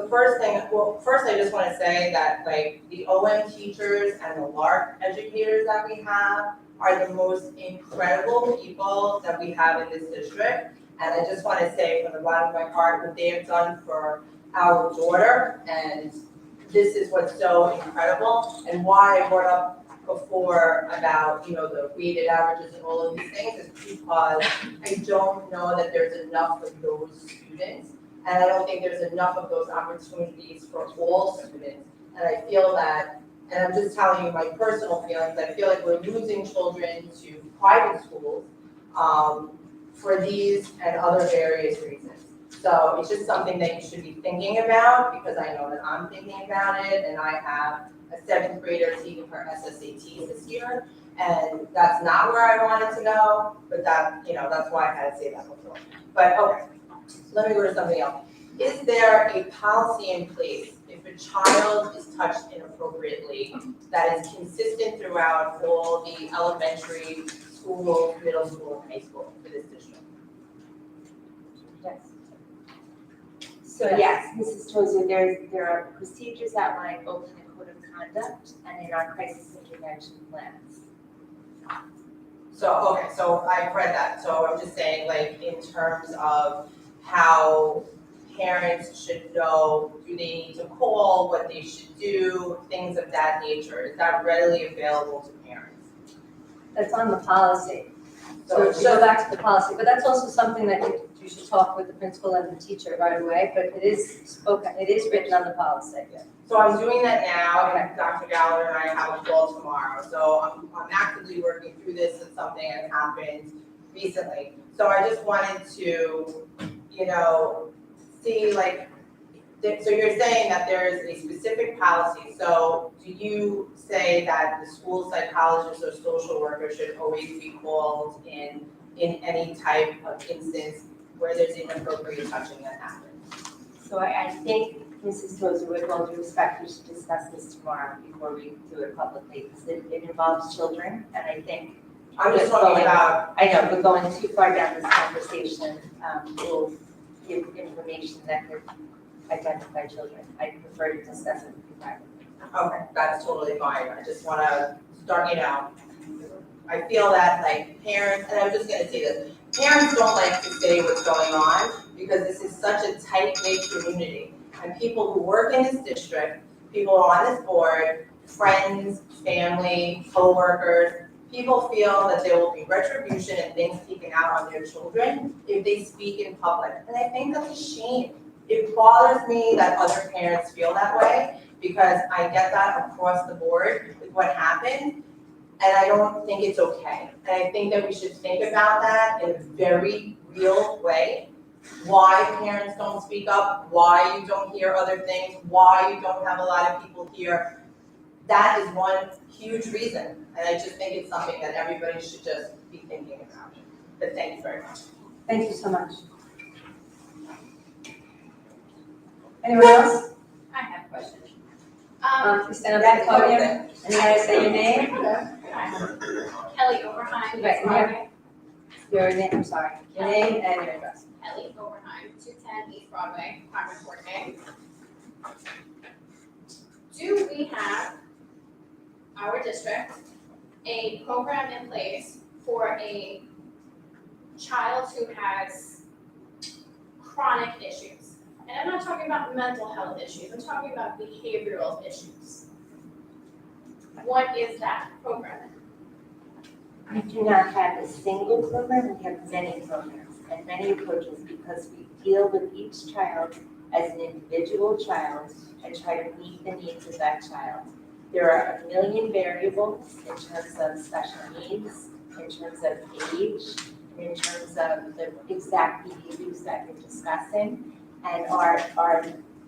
first I just want to say that like the OM teachers and the LARC educators that we have are the most incredible people that we have in this district. And I just want to say from the bottom of my heart what they have done for our daughter, and this is what's so incredible, and why I brought up before about the weighted averages and all of these things is because I don't know that there's enough of those students, and I don't think there's enough of those opportunities for all students. And I feel that, and I'm just telling you my personal feelings, I feel like we're losing children to private schools for these and other various reasons. So it's just something that you should be thinking about, because I know that I'm thinking about it, and I have a 7th grader taking her SSAT this year, and that's not where I wanted to go, but that's why I had to say that before. But okay, let me go to something else. Is there a policy in place if a child is touched inappropriately that is consistent throughout all the elementary school, middle school, and high school for this district? Yes. So yes, Mrs. Tozer, there are procedures outlined both in the code of conduct and in our crisis intervention plans. So, okay, so I've read that. So I'm just saying, like, in terms of how parents should know, do they need to call, what they should do, things of that nature. Is that readily available to parents? That's on the policy. So So it's if you go just, back to the policy, but that's also something that you should talk with the principal and the teacher right away, but it is written on the policy. so I'm doing that now, and Dr. Gallagher and I have a call tomorrow. So I'm actively working through this. It's something that happened recently. So I just wanted to, see like, so you're saying that there is a specific policy. So do you say that the school psychologist or social worker should always be called in any type of instance where there's inappropriate touching that happens? So I think, Mrs. Tozer, with all due respect, we should discuss this tomorrow before we do it publicly, because it involves children, and I think I'm just talking about, I know, but going too far down this conversation will give information that could identify children. I prefer to discuss it with you privately. okay, that's totally fine. I just want to start, I feel that like parents, and I'm just going to say this, parents don't like to say what's going on because this is such a tight-knit community. And people who work in this district, people on this board, friends, family, co-workers, people feel that there will be retribution and things taken out on their children if they speak in public. And I think that's a shame. It bothers me that other parents feel that way, because I get that across the board with what happened, and I don't think it's okay. And I think that we should think about that in a very real way. Why parents don't speak up, why you don't hear other things, why you don't have a lot of people here. That is one huge reason, and I just think it's something that everybody should just be thinking about. But thank you very much. Thank you so much. Anyone else? I have a question. Please stand up at the podium, and you guys say your name. Kelly Overheim, Right, East Broadway. Your name, I'm sorry, your name and your address. Kelly Overheim, 210 East Broadway, apartment 4K. Do we have, our district, a program in place for a child who has chronic issues? And I'm not talking about mental health issues, I'm talking about behavioral issues. What is that program? We do not have a single program, we have many programs. and many approaches because we deal with each child as an individual child and try to meet the needs of that child. There are a million variables in terms of special needs, in terms of age, in terms of the exact behaviors that you're discussing. And our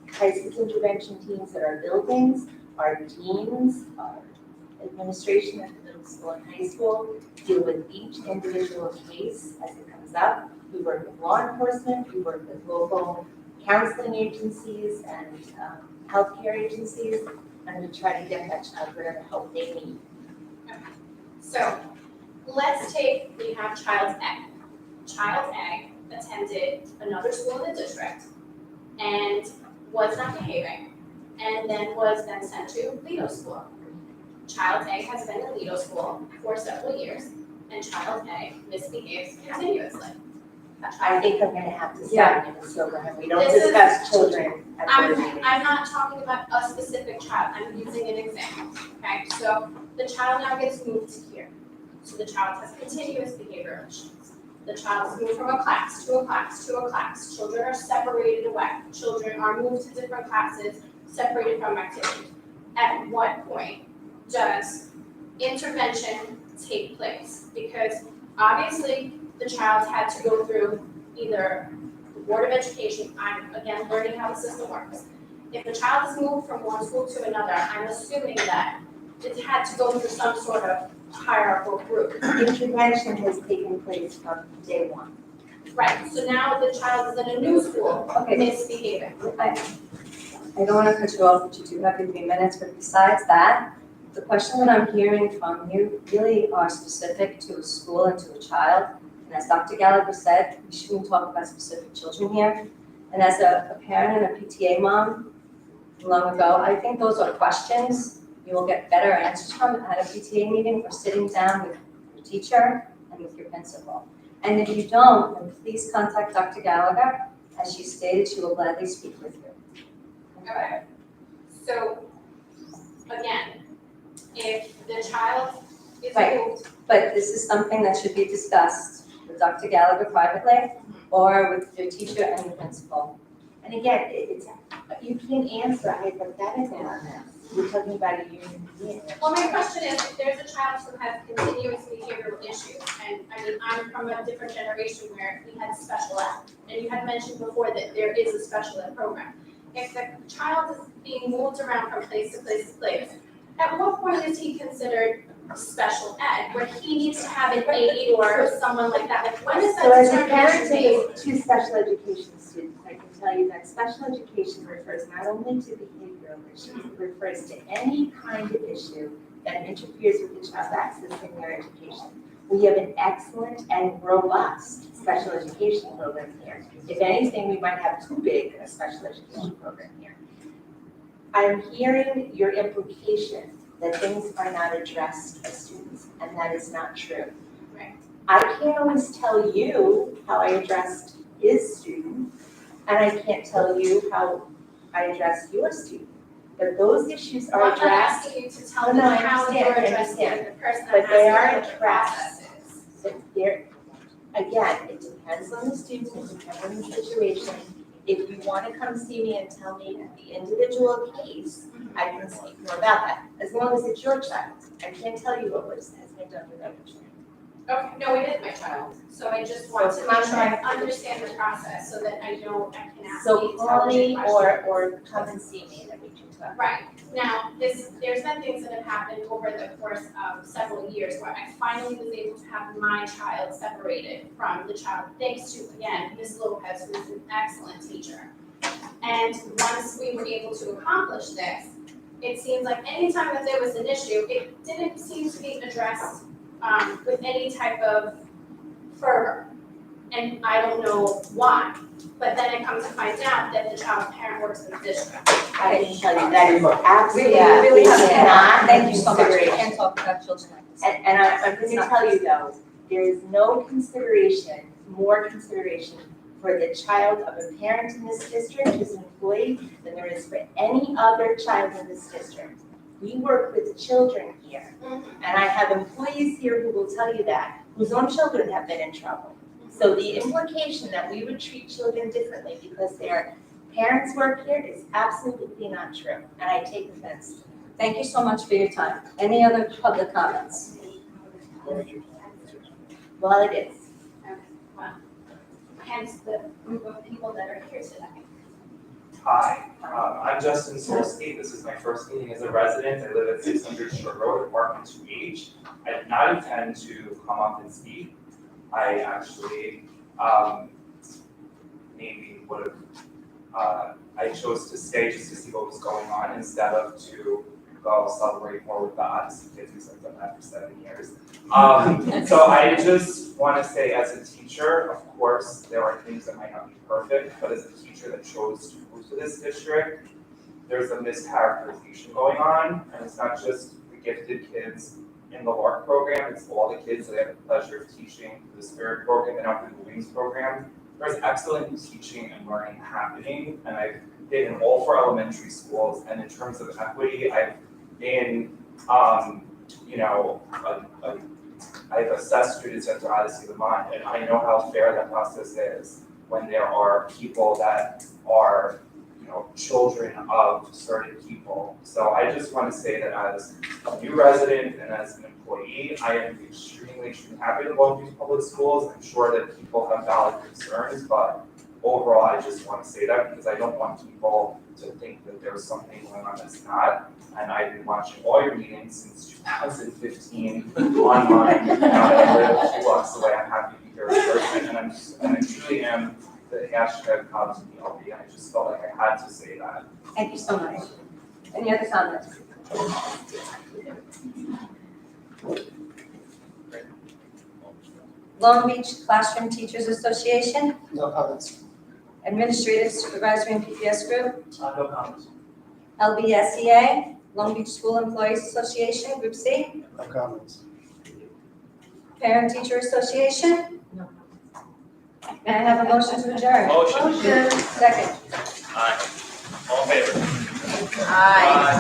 crisis intervention teams at our buildings, our deans, our administration at the middle school and high school deal with each individual case as it comes up. We work with law enforcement, we work with local counseling agencies and healthcare agencies, and we try to get that child whatever help they need. So let's take, we have child A. Child A attended another school in the district and was not behaving, and then was then sent to Lido school. Child A has been in Lido school for several years, and child A misbehaves continuously. I think I'm gonna have to stop you, so we don't This is- discuss children at board meetings. I'm not talking about a specific child, I'm using an example, okay? So the child now gets moved to here. So the child has continuous behavioral issues. The child is moved from a class to a class to a class. Children are separated away. Children are moved to different classes, separated from activities. At what point does intervention take place? Because obviously the child had to go through either the Board of Education, I'm again learning how the system works. If the child is moved from one school to another, I'm assuming that it had to go through some sort of hierarchical group. Intervention has taken place from day one. Right, so now the child is in a new school, misbehaving. I don't want to cut you off, but you do have your 3 minutes, but besides that, the question that I'm hearing from you really are specific to a school and to a child. And as Dr. Gallagher said, we shouldn't talk about specific children here. And as a parent and a PTA mom long ago, I think those are questions you will get better answers from at a PTA meeting or sitting down with your teacher and with your principal. And if you don't, then please contact Dr. Gallagher. As she stated, she will gladly speak with you. Okay. So, again, if the child is Right. moved, But this is something that should be discussed with Dr. Gallagher privately or with your teacher and your principal. And again, you can't answer hypothetically on this. We're talking about a human being. well, my question is, if there's a child who has continuous behavioral issues, and I mean, I'm from a different generation where we had special ed, and you had mentioned before that there is a special ed program. If the child is being moved around from place to place to place, at what point is he considered special ed, where he needs to have an aide or someone like that? Like, when is So as a that parent determination made? of two special education students, I can tell you that special education refers not only to behavioral issues, it refers to any kind of issue that interferes with the child's accessing their education. We have an excellent and robust special education program here. If anything, we might have too big a special education program here. I'm hearing your implication that things are not addressed by students, and that is not true. Right. I can't always tell you how I addressed his student, and I can't tell you how I addressed your student. But those issues are I'm not addressed, asking you to tell No, me I how understand, you're I addressing understand. the person, But I'm they asking are what the addressed. process is. so there, again, it depends on the student, it depends on the situation. If you want to come see me and tell me the individual case, I can speak more about that, as long as it's your child. I can't tell you what has been done with other children. Okay, no, it is my child, so I just want to make sure I understand the process so that I know I can ask the So call me intelligent questions. or come and see me, and then we can talk. Right, now, there's been things that have happened over the course of several years where I finally was able to have my child separated from the child, thanks to, again, Ms. Lopez, who is an excellent teacher. And once we were able to accomplish this, it seems like anytime that there was an issue, it didn't seem to be addressed with any type of fervor. And I don't know why, but then I come to find out that the child's parent works in the district. I can tell you that is absolutely We really have not Thank you so much. We consideration. can't talk about children like this. And I'm going to tell you though, there is no consideration, more consideration for the child of a parent in this district who's an employee than there is for any other child in this district. We work with children here, and I have employees here who will tell you that, whose own children have been in trouble. So the implication that we would treat children differently because their parents work here is absolutely not true, and I take offense. Thank you so much for your time. Any other public comments? Well, it is. Hence the group of people that are here tonight. Hi, I'm Justin Solsky. This is my first meeting as a resident. I live at 600 Shore Road, apartment 2H. I did not intend to come up and speak. I actually maybe would have, I chose to stay just to see what was going on instead of to go celebrate more with the Odyssey kids because I've done that for 7 years. So I just want to say as a teacher, of course, there are things that might not be perfect, but as a teacher that chose to move to this district, there's a mischaracterization going on, and it's not just the gifted kids in the LARC program, it's all the kids that I have the pleasure of teaching through the Spirit program and now through the Wings program. There's excellent teaching and learning happening, and I've been in all 4 elementary schools, and in terms of equity, I've been, I've assessed students at the Odyssey of the Mind, and I know how fair that process is when there are people that are, children of certain people. So I just want to say that as a new resident and as an employee, I am extremely happy to go to public schools. I'm sure that people have valid concerns, but overall, I just want to say that because I don't want people to think that there's something going on that's not. And I've been watching all your meetings since 2015 online. I live 2 blocks away. I'm happy to be here in person, and I truly am the hashtag comes in the LB. I just felt like I had to say that. Thank you so much. Any other comments? Long Beach Classroom Teachers Association, No comments. Administrative Supervisory and PPS Group, No comments. LBSEA, Long Beach School Employees Association, Group C, No comments. Parent Teacher Association. May I have a motion to adjourn? Motion. Second. Aye. All in favor? Aye.